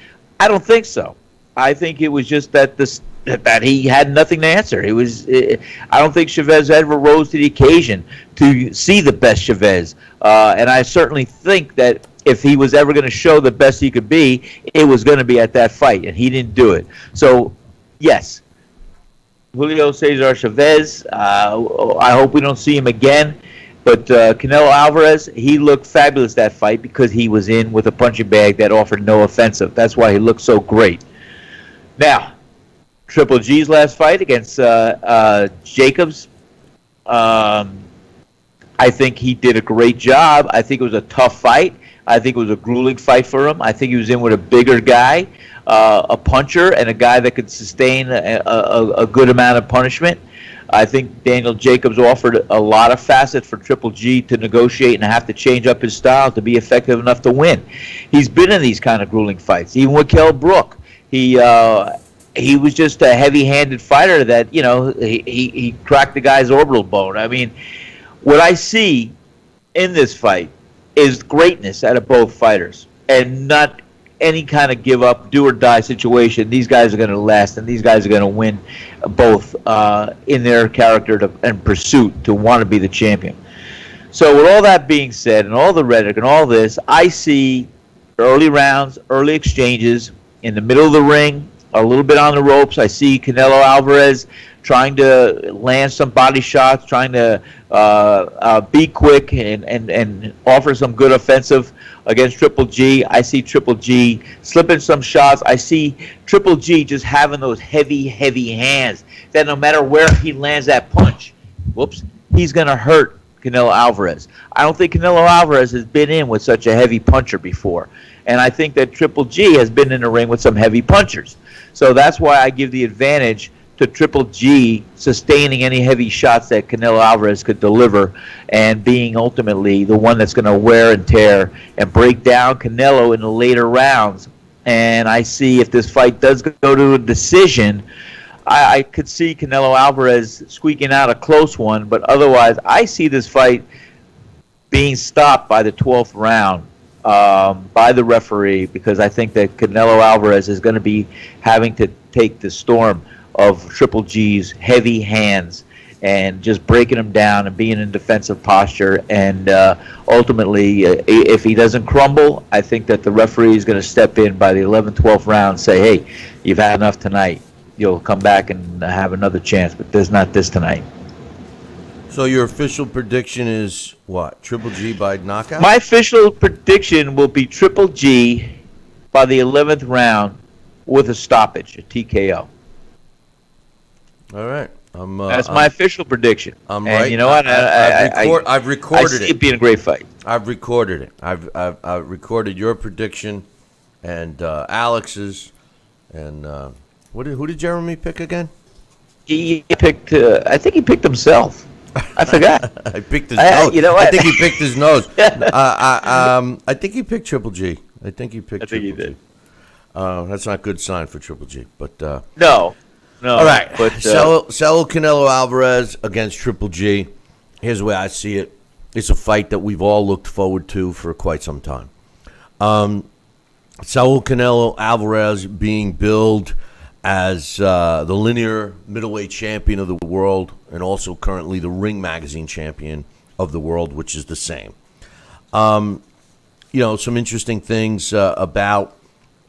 Speaker 4: I don't think so. I think it was just that he had nothing to answer. I don't think Chavez ever rose to the occasion to see the best Chavez. And I certainly think that if he was ever going to show the best he could be, it was going to be at that fight, and he didn't do it. So, yes, Julio Cesar Chavez, I hope we don't see him again. But Canelo Alvarez, he looked fabulous that fight because he was in with a punching bag that offered no offensive. That's why he looked so great. Now, Triple G's last fight against Jacobs, I think he did a great job. I think it was a tough fight. I think it was a grueling fight for him. I think he was in with a bigger guy, a puncher, and a guy that could sustain a good amount of punishment. I think Daniel Jacobs offered a lot of facets for Triple G to negotiate and have to change up his style to be effective enough to win. He's been in these kind of grueling fights. Even with Kell Brook, he was just a heavy-handed fighter that, he cracked the guy's orbital bone. I mean, what I see in this fight is greatness out of both fighters and not any kind of give-up, do-or-die situation. These guys are going to last, and these guys are going to win both in their character and pursuit to want to be the champion. So with all that being said and all the rhetoric and all this, I see early rounds, early exchanges in the middle of the ring, a little bit on the ropes. I see Canelo Alvarez trying to land some body shots, trying to be quick and offer some good offensive against Triple G. I see Triple G slipping some shots. I see Triple G just having those heavy, heavy hands that no matter where he lands that punch, he's going to hurt Canelo Alvarez. I don't think Canelo Alvarez has been in with such a heavy puncher before. And I think that Triple G has been in the ring with some heavy punchers. So that's why I give the advantage to Triple G sustaining any heavy shots that Canelo Alvarez could deliver and being ultimately the one that's going to wear and tear and break down Canelo in the later rounds. And I see if this fight does go to a decision, I could see Canelo Alvarez squeaking out a close one, but otherwise I see this fight being stopped by the 12th round by the referee, because I think that Canelo Alvarez is going to be having to take the storm of Triple G's heavy hands and just breaking him down and being in defensive posture. And ultimately, if he doesn't crumble, I think that the referee is going to step in by the 11th, 12th round and say, hey, you've had enough tonight. You'll come back and have another chance, but there's not this tonight.
Speaker 3: So your official prediction is what? Triple G by knockout?
Speaker 4: My official prediction will be Triple G by the 11th round with a stoppage, a TKO.
Speaker 3: All right.
Speaker 4: That's my official prediction.
Speaker 3: I'm
Speaker 4: and
Speaker 3: right.
Speaker 4: You know what?
Speaker 3: I've recorded
Speaker 4: I see it being a great fight.
Speaker 3: I've recorded it. I've recorded your prediction and Alex's. And who did Jeremy pick again?
Speaker 4: He picked. I think he picked himself. I forgot.
Speaker 3: I picked his nose.
Speaker 4: You know what?
Speaker 3: I think he picked his nose. I think he picked Triple G. I think he did. That's not a good sign for Triple G. But
Speaker 4: no.
Speaker 3: All right.
Speaker 4: But
Speaker 3: Saul Canelo Alvarez against Triple G. Here's the way I see it. it's a fight that we've all looked forward to for quite some time. Saul Canelo Alvarez being billed as the linear middleweight champion of the world and also currently the Ring Magazine champion of the world, which is the same. Some interesting things about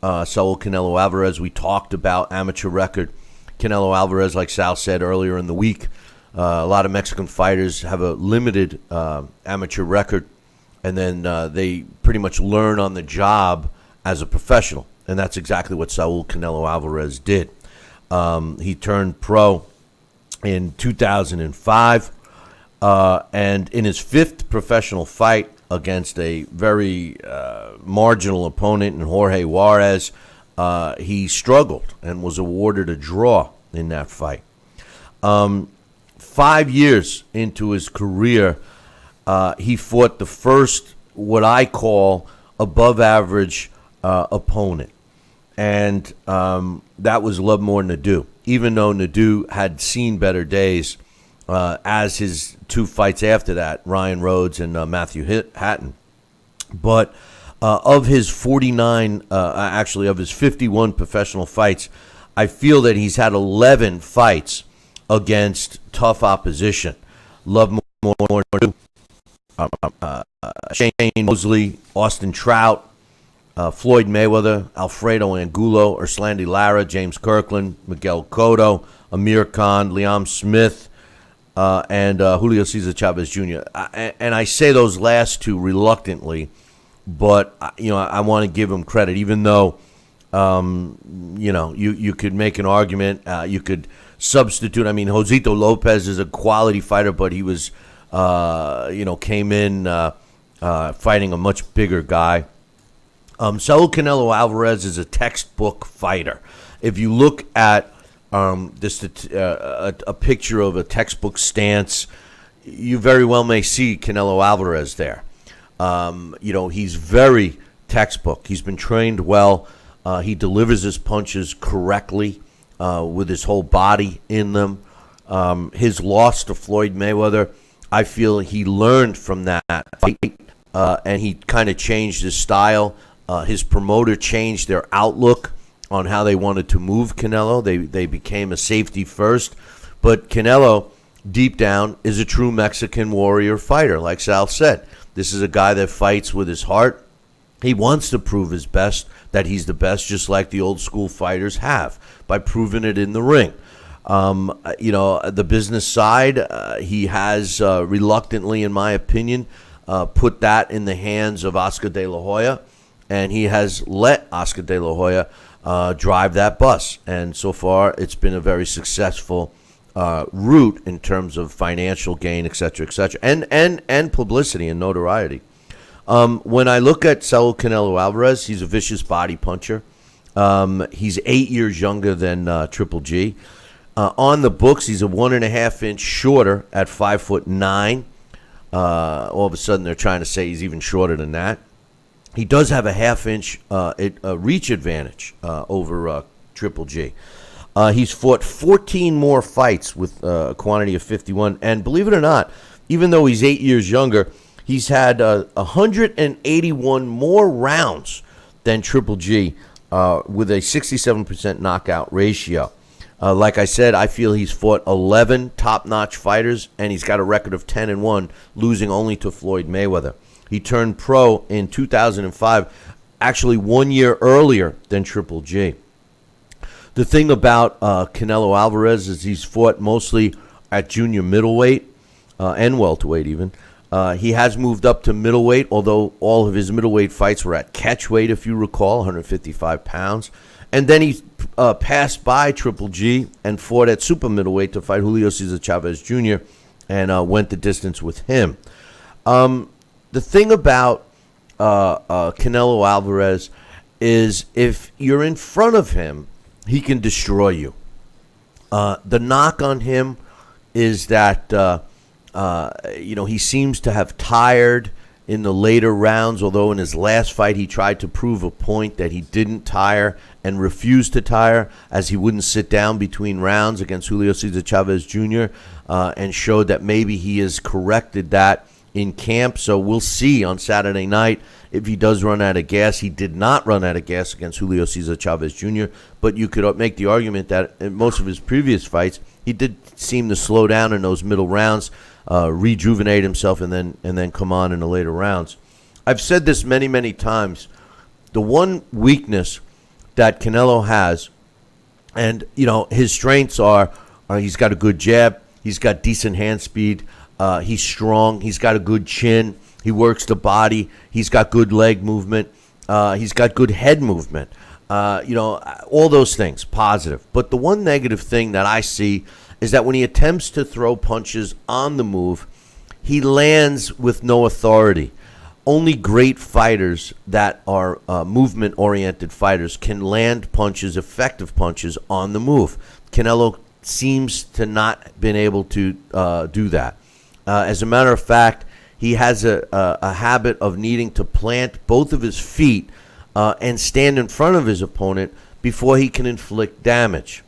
Speaker 3: Saul Canelo Alvarez. We talked about amateur record. Canelo Alvarez, like Sal said earlier in the week, a lot of Mexican fighters have a limited amateur record, and then they pretty much learn on the job as a professional, and that's exactly what Saul Canelo Alvarez did. He turned pro in 2005, and in his fifth professional fight against a very marginal opponent in Jorge Juarez, he struggled and was awarded a draw in that fight. 5 years into his career, he fought the first, what I call, above-average opponent. And that was Lovemore Nadeau, even though Nadeau had seen better days as his two fights after that, Ryan Rhodes and Matthew Hatton. But of his 51 professional fights, I feel that he's had 11 fights against tough opposition. Lovemore Nadeau, Shane Mosley, Austin Trout, Floyd Mayweather, Alfredo Angulo, Erslandy Lara, James Kirkland, Miguel Cotto, Amir Khan, Liam Smith, and Julio Cesar Chavez Jr. And I say those last two reluctantly, but I want to give him credit, even though you could make an argument. You could substitute. I mean, Josito Lopez is a quality fighter, but he was came in fighting a much bigger guy. Saul Canelo Alvarez is a textbook fighter. If you look at a picture of a textbook stance, you very well may see Canelo Alvarez there. He's very textbook. He's been trained well. He delivers his punches correctly with his whole body in them. His loss to Floyd Mayweather, I feel he learned from that fight, and he kind of changed his style. His promoter changed their outlook on how they wanted to move Canelo. They became a safety first. But Canelo, deep down, is a true Mexican warrior fighter, like Sal said. This is a guy that fights with his heart. He wants to prove his best, that he's the best, just like the old school fighters have, by proving it in the ring. The business side, he has reluctantly, in my opinion, put that in the hands of Oscar De La Hoya. And he has let Oscar De La Hoya drive that bus. And so far, it's been a very successful route in terms of financial gain, et cetera, and publicity and notoriety. When I look at Saul Canelo Alvarez, he's a vicious body puncher. He's 8 years younger than Triple G. On the books, he's a 1.5 inch shorter at 5'9". All of a sudden, they're trying to say he's even shorter than that. He does have a half-inch reach advantage over Triple G. He's fought 14 more fights with a quantity of 51. And believe it or not, even though he's 8 years younger, he's had 181 more rounds than Triple G with a 67% knockout ratio. Like I said, I feel he's fought 11 top-notch fighters, and he's got a record of 10-1, losing only to Floyd Mayweather. He turned pro in 2005, actually 1 year earlier than Triple G. The thing about Canelo Alvarez is he's fought mostly at junior middleweight and welterweight even. He has moved up to middleweight, although all of his middleweight fights were at catchweight, if you recall, 155 pounds. And then he passed by Triple G and fought at super middleweight to fight Julio Cesar Chavez Jr. and went the distance with him. The thing about Canelo Alvarez is if you're in front of him, he can destroy you. The knock on him is that he seems to have tired in the later rounds, although in his last fight he tried to prove a point that he didn't tire and refused to tire, as he wouldn't sit down between rounds against Julio Cesar Chavez Jr. And showed that maybe he has corrected that in camp, so we'll see on Saturday night if he does run out of gas. He did not run out of gas against Julio Cesar Chavez Jr., but you could make the argument that in most of his previous fights, he did seem to slow down in those middle rounds, rejuvenate himself, and then come on in the later rounds. I've said this many, many times. The one weakness that Canelo has, and his strengths are he's got a good jab, he's got decent hand speed, he's strong, he's got a good chin, he works the body, he's got good leg movement, he's got good head movement. All those things positive. But the one negative thing that I see is that when he attempts to throw punches on the move, he lands with no authority. Only great fighters that are movement-oriented fighters can land punches, effective punches, on the move. Canelo seems to not been able to do that. As a matter of fact, he has a habit of needing to plant both of his feet and stand in front of his opponent before he can inflict damage.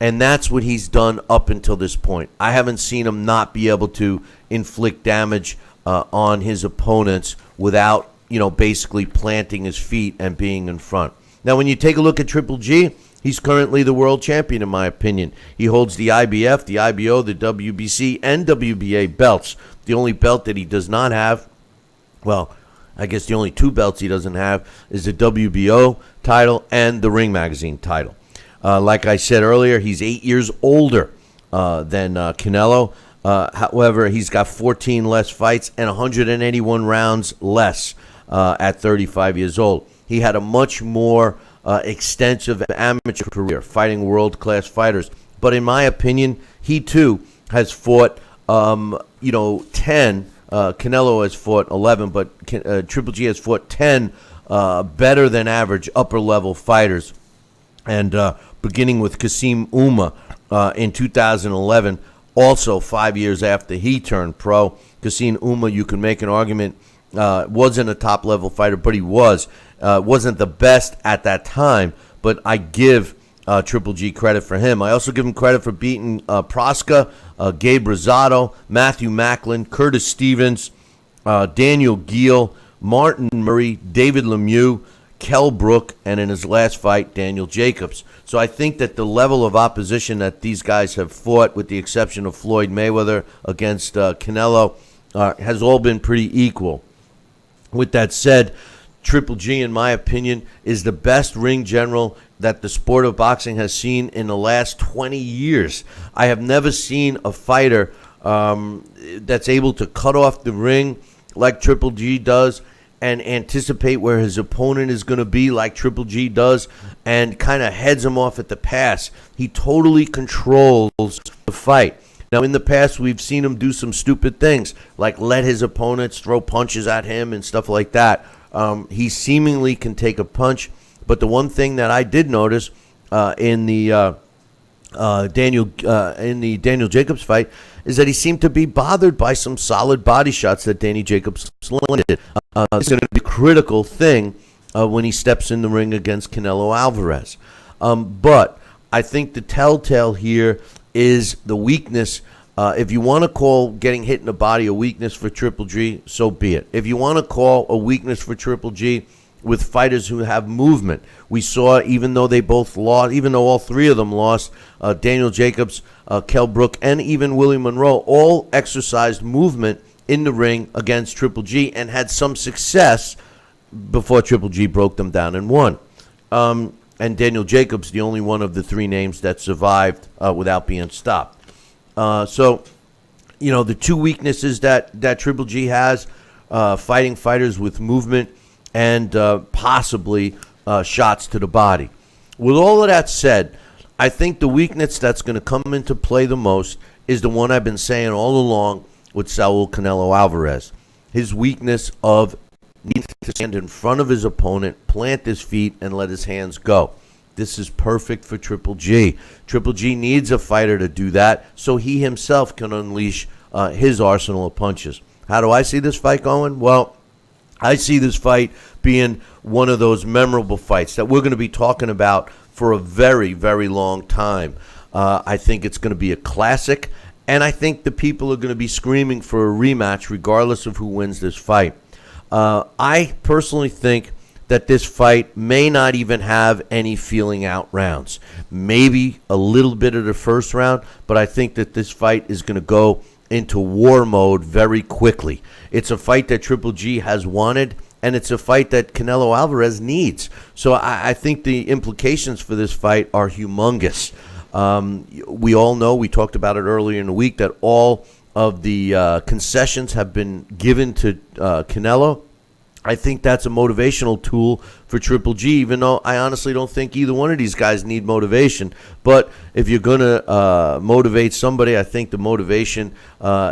Speaker 3: And that's what he's done up until this point. I haven't seen him not be able to inflict damage on his opponents without, basically planting his feet and being in front. Now, when you take a look at Triple G, he's currently the world champion, in my opinion. He holds the IBF, the IBO, the WBC, and WBA belts. The only belt that he does not have, well, I guess the only two belts he doesn't have is the WBO title and the Ring Magazine title. Like I said earlier, he's 8 years older than Canelo. However, he's got 14 less fights and 181 rounds less at 35 years old. He had a much more extensive amateur career fighting world-class fighters. But in my opinion, he too has fought, 10. Canelo has fought 11, but Triple G has fought 10 better than average upper-level fighters. And beginning with Kasim Uma in 2011, also 5 years after he turned pro. Kasim Uma, you can make an argument, wasn't a top-level fighter, but he wasn't the best at that time, but I give Triple G credit for him. I also give him credit for beating Proska, Gabe Rosado, Matthew Macklin, Curtis Stevens, Daniel Geale, Martin Murray, David Lemieux, Kell Brook, and in his last fight, Daniel Jacobs. So I think that the level of opposition that these guys have fought, with the exception of Floyd Mayweather against Canelo, has all been pretty equal. With that said, Triple G, in my opinion, is the best ring general that the sport of boxing has seen in the last 20 years. I have never seen a fighter that's able to cut off the ring like Triple G does and anticipate where his opponent is going to be like Triple G does and kind of heads him off at the pass. He totally controls the fight. Now, in the past, we've seen him do some stupid things, like let his opponents throw punches at him and stuff like that. He seemingly can take a punch, but the one thing that I did notice in the Daniel Jacobs fight is that he seemed to be bothered by some solid body shots that Danny Jacobs landed. It's going to be a critical thing when he steps in the ring against Canelo Alvarez. But I think the telltale here is the weakness. If you want to call getting hit in the body a weakness for Triple G, so be it. If you want to call a weakness for Triple G with fighters who have movement, we saw, even though they both lost, even though all three of them lost, Daniel Jacobs, Kell Brook, and even Willie Monroe all exercised movement in the ring against Triple G and had some success before Triple G broke them down and won. And Daniel Jacobs, the only one of the three names that survived without being stopped. So, the two weaknesses that Triple G has, fighting fighters with movement and possibly shots to the body. With all of that said, I think the weakness that's going to come into play the most is the one I've been saying all along with Saul Canelo Alvarez. His weakness of needing to stand in front of his opponent, plant his feet, and let his hands go. This is perfect for Triple G. Triple G needs a fighter to do that so he himself can unleash his arsenal of punches. How do I see this fight going? Well, I see this fight being one of those memorable fights that we're going to be talking about for a very, very long time. I think it's going to be a classic, And I think the people are going to be screaming for a rematch regardless of who wins this fight. I personally think that this fight may not even have any feeling out rounds. Maybe a little bit of the first round, but I think that this fight is going to go into war mode very quickly. It's a fight that Triple G has wanted, and it's a fight that Canelo Alvarez needs. So I think the implications for this fight are humongous. We all know, we talked about it earlier in the week, that all of the concessions have been given to Canelo. I think that's a motivational tool for Triple G, even though I honestly don't think either one of these guys need motivation. But if you're going to motivate somebody, I think the motivation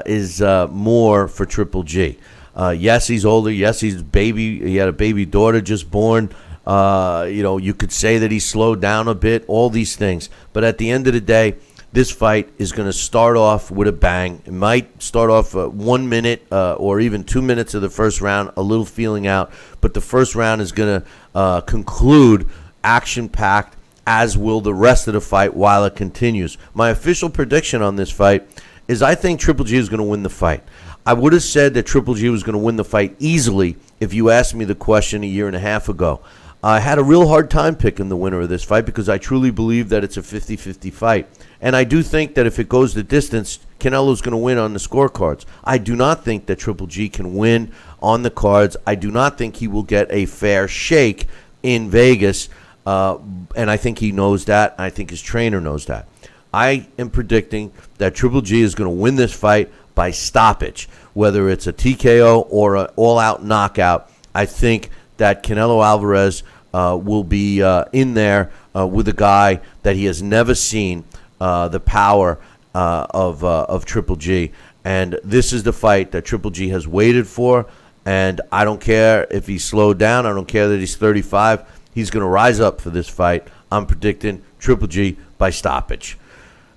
Speaker 3: is more for Triple G. Yes, he's older. Yes, he's baby. He had a baby daughter just born. You could say that he slowed down a bit, all these things. But at the end of the day, this fight is going to start off with a bang. It might start off 1 minute or even 2 minutes of the first round, a little feeling out. But the first round is going to conclude action-packed, as will the rest of the fight while it continues. My official prediction on this fight is I think Triple G is going to win the fight. I would have said that Triple G was going to win the fight easily if you asked me the question a year and a half ago. I had a real hard time picking the winner of this fight because I truly believe that it's a 50-50 fight. And I do think that if it goes the distance, Canelo's going to win on the scorecards. I do not think that Triple G can win on the cards. I do not think he will get a fair shake in Vegas. And I think he knows that. I think his trainer knows that. I am predicting that Triple G is going to win this fight by stoppage, whether it's a TKO or an all-out knockout. I think that Canelo Alvarez will be in there with a guy that he has never seen the power of Triple G. And this is the fight that Triple G has waited for. And I don't care if he's slowed down. I don't care that he's 35. He's going to rise up for this fight. I'm predicting Triple G by stoppage.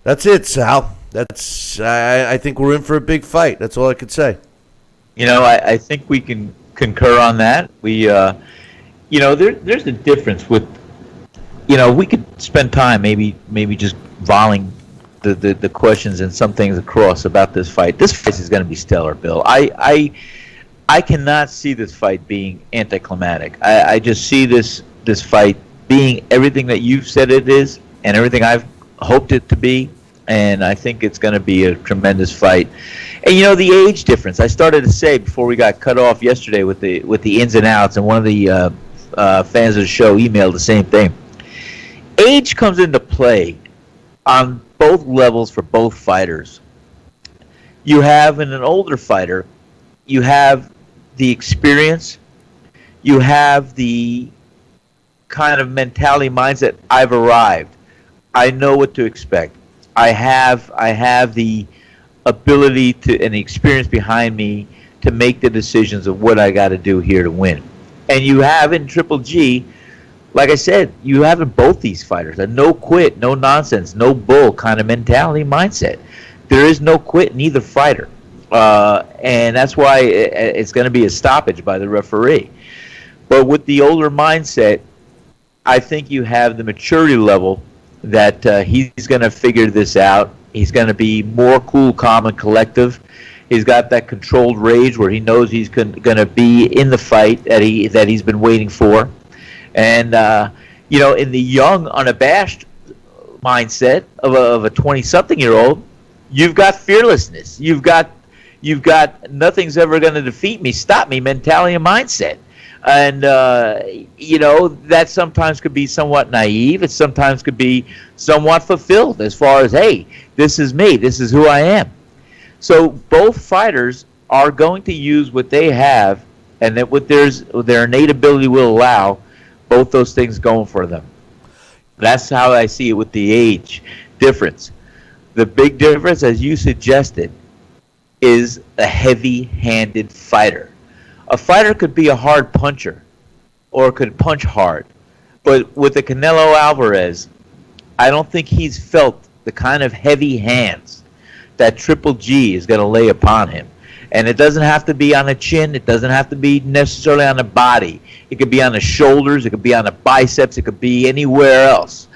Speaker 3: That's it, Sal. I think we're in for a big fight. That's all I could say.
Speaker 4: I think we can concur on that. We, there's a difference with, we could spend time maybe just volleying the questions and some things across about this fight. This fight is going to be stellar, Bill. I cannot see this fight being anticlimactic. I just see this fight being everything that you've said it is and everything I've hoped it to be. And I think it's going to be a tremendous fight. And the age difference. I started to say before we got cut off yesterday with the ins and outs, and one of the fans of the show emailed the same thing. Age comes into play on both levels for both fighters. You have in an older fighter, you have the experience, you have the kind of mentality mindset. I've arrived. I know what to expect. I have the ability to and the experience behind me to make the decisions of what I got to do here to win. And you have in Triple G, like I said, you have in both these fighters a no quit, no nonsense, no bull kind of mentality mindset. There is no quit in either fighter. And that's why it's going to be a stoppage by the referee. But with the older mindset, I think you have the maturity level that he's going to figure this out. He's going to be more cool, calm, and collective. He's got that controlled rage where he knows he's going to be in the fight that he's been waiting for. And in the young, unabashed mindset of a 20-something-year-old, you've got fearlessness. You've got nothing's ever going to defeat me, stop me mentality and mindset. And, that sometimes could be somewhat naive. It sometimes could be somewhat fulfilled as far as, hey, this is me. This is who I am. So both fighters are going to use what they have and that what their innate ability will allow, both those things going for them. That's how I see it with the age difference. The big difference, as you suggested, is a heavy-handed fighter. A fighter could be a hard puncher or could punch hard. But with the Canelo Alvarez, I don't think he's felt the kind of heavy hands that Triple G is going to lay upon him. And it doesn't have to be on the chin. It doesn't have to be necessarily on the body. It could be on the shoulders. It could be on the biceps. It could be anywhere else.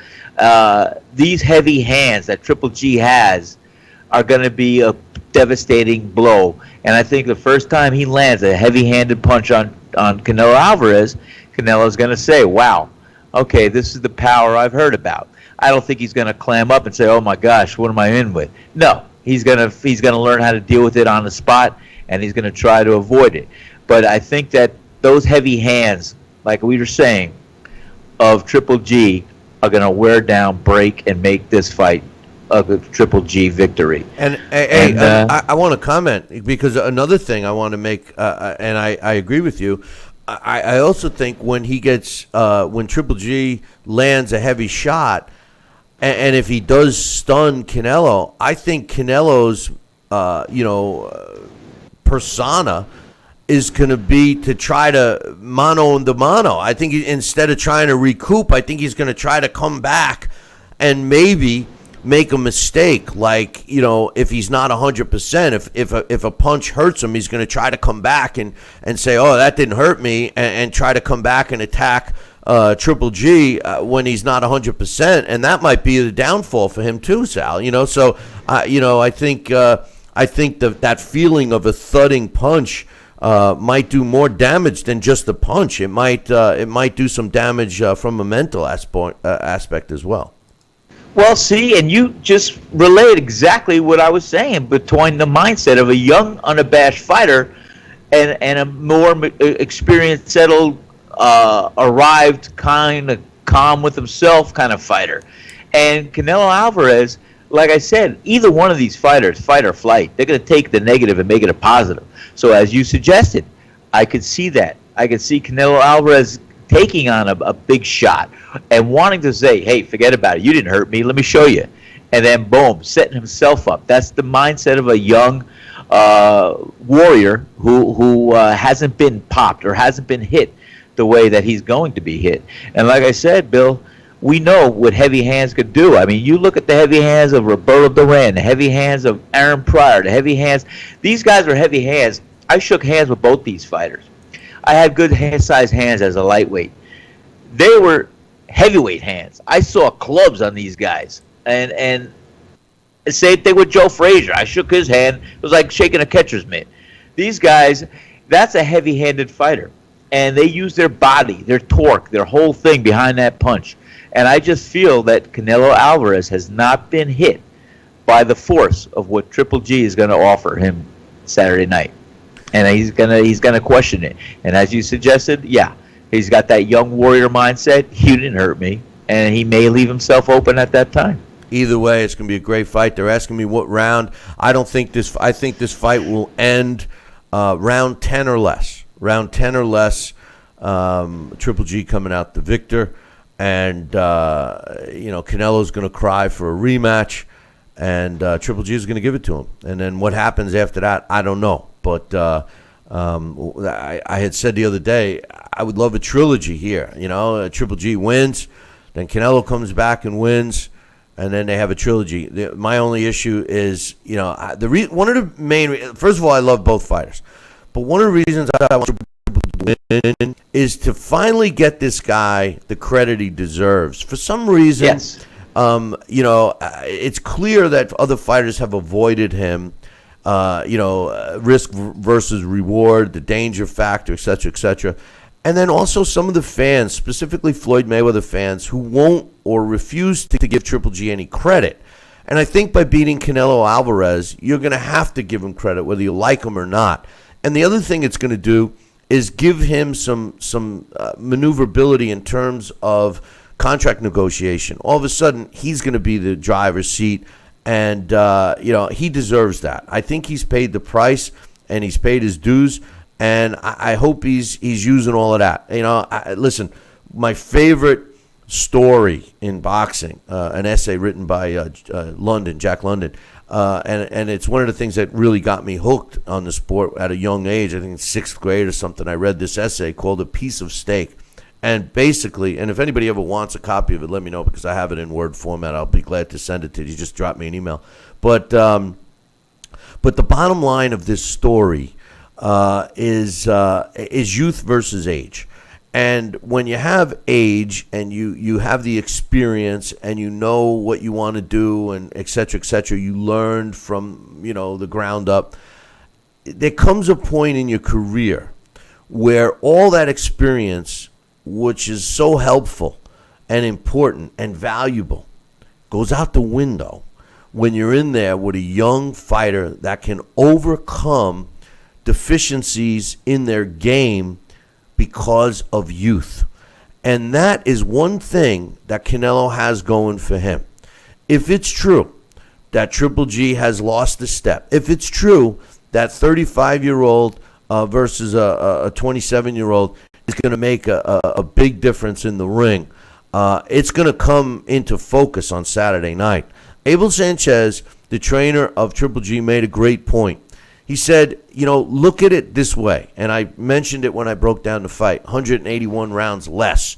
Speaker 4: These heavy hands that Triple G has, are going to be a devastating blow. And I think the first time he lands a heavy-handed punch on Canelo Alvarez, Canelo's going to say, wow, okay, this is the power I've heard about. I don't think he's going to clam up and say, oh, my gosh, what am I in with? No, he's going to learn how to deal with it on the spot, and he's going to try to avoid it. But I think that those heavy hands, like we were saying, of Triple G are going to wear down, break, and make this fight a Triple G victory.
Speaker 3: And I want to comment, because another thing I want to make, and I agree with you, I also think when he gets, when Triple G lands a heavy shot, and if he does stun Canelo, I think Canelo's, persona is going to be to try to mano a mano. I think instead of trying to recoup, I think he's going to try to come back and maybe make a mistake. Like, if he's not 100%, if a punch hurts him, he's going to try to come back and say, oh, that didn't hurt me, and try to come back and attack Triple G when he's not 100%, and that might be the downfall for him too, Sal. So I think that feeling of a thudding punch might do more damage than just the punch. It might do some damage from a mental aspect as well.
Speaker 4: Well, see, and you just relayed exactly what I was saying between the mindset of a young, unabashed fighter and a more experienced, settled, arrived, kind of calm with himself kind of fighter. And Canelo Alvarez, like I said, either one of these fighters, fight or flight, they're going to take the negative and make it a positive. So as you suggested, I could see that. I could see Canelo Alvarez taking on a big shot and wanting to say, hey, forget about it. You didn't hurt me. Let me show you. And then, boom, setting himself up. That's the mindset of a young warrior who hasn't been popped or hasn't been hit the way that he's going to be hit. And like I said, Bill, we know what heavy hands could do. I mean, you look at the heavy hands of Roberto Duran, the heavy hands of Aaron Pryor, the heavy hands. These guys are heavy hands. I shook hands with both these fighters. I had good hand-sized hands as a lightweight. They were heavyweight hands. I saw clubs on these guys. And same thing with Joe Frazier. I shook his hand. It was like shaking a catcher's mitt. These guys, that's a heavy-handed fighter. And they use their body, their torque, their whole thing behind that punch. And I just feel that Canelo Alvarez has not been hit by the force of what Triple G is going to offer him Saturday night. And he's gonna question it. And as you suggested, yeah, he's got that young warrior mindset. You didn't hurt me, and he may leave himself open at that time.
Speaker 3: Either way, it's gonna be a great fight. They're asking me what round. I think this fight will end round 10 or less. Round 10 or less. Triple G coming out the victor, and Canelo's gonna cry for a rematch, and Triple G is gonna give it to him. And then what happens after that, I don't know. But I had said the other day, I would love a trilogy here. Triple G wins, then Canelo comes back and wins, and then they have a trilogy. My only issue is, one of the main. First of all, I love both fighters, but one of the reasons I want Triple G to win is to finally get this guy the credit he deserves. For some reason,
Speaker 4: yes.
Speaker 3: It's clear that other fighters have avoided him. Risk versus reward, the danger factor, et cetera, et cetera. And then also some of the fans, specifically Floyd Mayweather fans, who won't or refuse to give Triple G any credit. And I think by beating Canelo Alvarez, you're going to have to give him credit, whether you like him or not. And the other thing it's going to do is give him some maneuverability in terms of contract negotiation. All of a sudden, he's going to be the driver's seat. And, he deserves that. I think he's paid the price and he's paid his dues. And I hope he's using all of that. Listen, my favorite story in boxing, an essay written by Jack London. And it's one of the things that really got me hooked on the sport at a young age. I think in 6th grade or something, I read this essay called A Piece of Steak. And basically, and if anybody ever wants a copy of it, let me know, because I have it in Word format. I'll be glad to send it to you. Just drop me an email. But the bottom line of this story is youth versus age. And when you have age and you have the experience and you know what you want to do and et cetera, you learned from, the ground up. There comes a point in your career where all that experience, which is so helpful and important and valuable, goes out the window when you're in there with a young fighter that can overcome deficiencies in their game because of youth. And that is one thing that Canelo has going for him. If it's true that Triple G has lost a step, if it's true that 35-year-old versus a 27-year-old is going to make a big difference in the ring, it's going to come into focus on Saturday night. Abel Sanchez, the trainer of Triple G, made a great point. He said, look at it this way, and I mentioned it when I broke down the fight, 181 rounds less.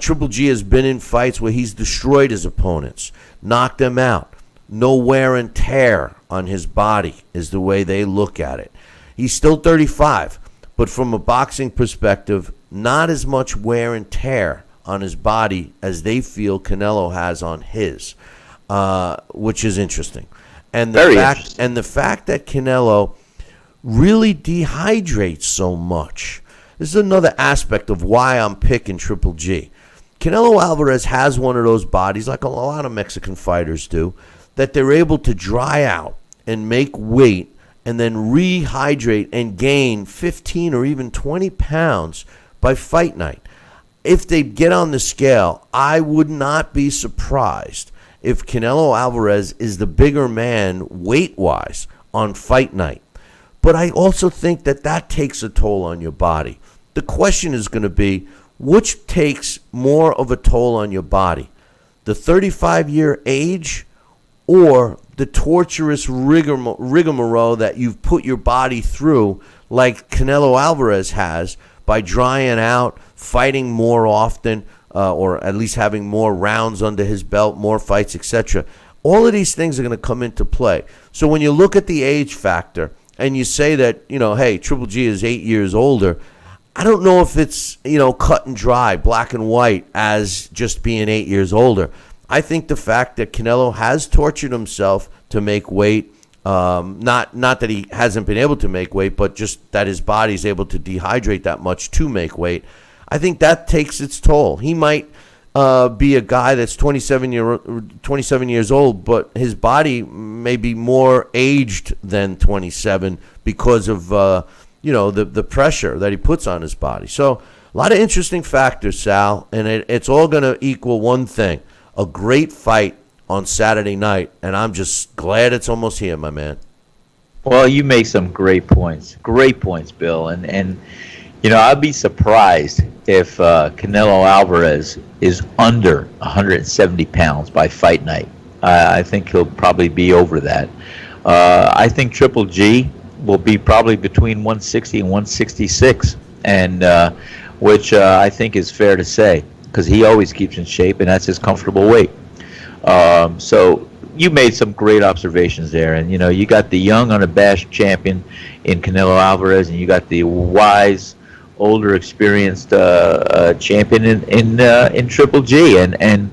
Speaker 3: Triple G has been in fights where he's destroyed his opponents, knocked them out. No wear and tear on his body is the way they look at it. He's still 35, but from a boxing perspective, not as much wear and tear on his body as they feel Canelo has on his, which is interesting. And the fact that Canelo really dehydrates so much. This is another aspect of why I'm picking Triple G. Canelo Alvarez has one of those bodies, like a lot of Mexican fighters do, that they're able to dry out and make weight and then rehydrate and gain 15 or even 20 pounds by fight night. If they get on the scale, I would not be surprised if Canelo Alvarez is the bigger man weight-wise on fight night. But I also think that takes a toll on your body. The question is going to be, which takes more of a toll on your body? The 35-year age or the torturous rigmarole that you've put your body through like Canelo Alvarez has by drying out, fighting more often, or at least having more rounds under his belt, more fights, etc. All of these things are going to come into play. So when you look at the age factor and you say that, hey, Triple G is 8 years older, I don't know if it's, cut and dry, black and white, as just being 8 years older. I think the fact that Canelo has tortured himself to make weight, not that he hasn't been able to make weight, but just that his body's able to dehydrate that much to make weight, I think that takes its toll. He might be a guy that's 27 years old, but his body may be more aged than 27 because of the pressure that he puts on his body. So a lot of interesting factors, Sal, and it's all going to equal one thing: a great fight on Saturday night. And I'm just glad it's almost here, my man.
Speaker 4: Well, you make some great points, Bill, and I'd be surprised if Canelo Alvarez is under 170 pounds by fight night. I think he'll probably be over that. I think Triple G will be probably between 160 and 166, and which I think is fair to say, because he always keeps in shape, and that's his comfortable weight. So you made some great observations there, and you got the young, unabashed champion in Canelo Alvarez, and you got the wise, older, experienced champion in Triple G, and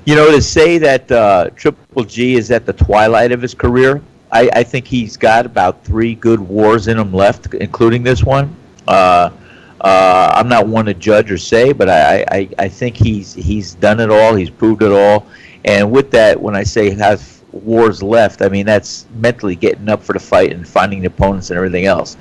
Speaker 4: to say that Triple G is at the twilight of his career, I think he's got about 3 good wars in him left, including this one. I'm not one to judge or say, but I think he's done it all, he's proved it all, and with that, when I say has wars left, I mean that's mentally getting up for the fight and finding the opponents and everything else.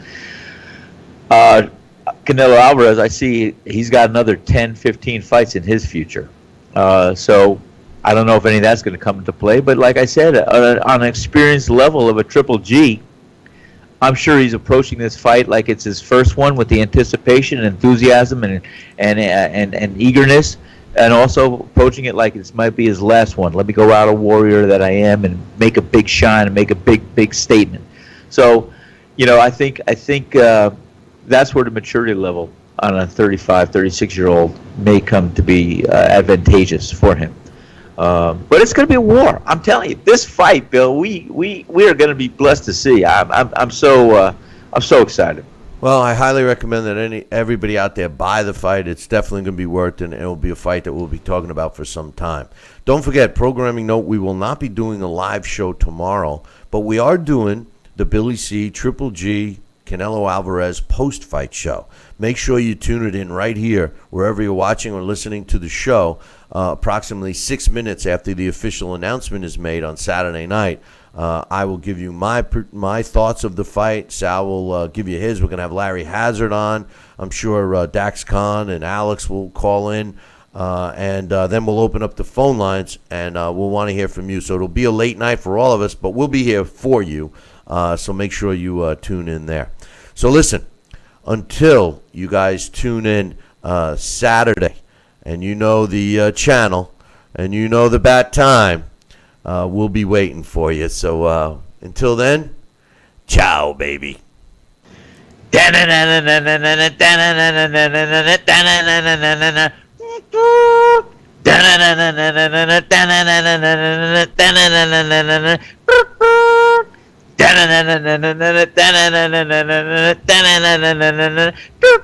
Speaker 4: Canelo Alvarez, I see he's got another 10, 15 fights in his future. So I don't know if any of that's going to come into play, but like I said, on an experience level of a Triple G, I'm sure he's approaching this fight like it's his first one, with the anticipation and enthusiasm and eagerness, and also approaching it like it might be his last one. Let me go out a warrior that I am and make a big shine and make a big statement. So, I think that's where the maturity level on a 35, 36-year-old may come to be advantageous for him. But it's going to be a war. I'm telling you, this fight, Bill, we are going to be blessed to see. I'm so excited.
Speaker 3: Well, I highly recommend that everybody out there buy the fight. It's definitely going to be worth it, and it will be a fight that we'll be talking about for some time. Don't forget, programming note, we will not be doing a live show tomorrow, but we are doing the Billy C, Triple G, Canelo Alvarez post-fight show. Make sure you tune it in right here, wherever you're watching or listening to the show, approximately 6 minutes after the official announcement is made on Saturday night. I will give you my thoughts of the fight. Sal will give you his. We're going to have Larry Hazard on. I'm sure Dax Khan and Alex will call in. And then we'll open up the phone lines, and we'll want to hear from you. So it'll be a late night for all of us, but we'll be here for you. So make sure you tune in there. So listen, until you guys tune in Saturday, and you know the channel, and you know the bat time, we'll be waiting for you. So until then, ciao, baby.
Speaker 4: Boop.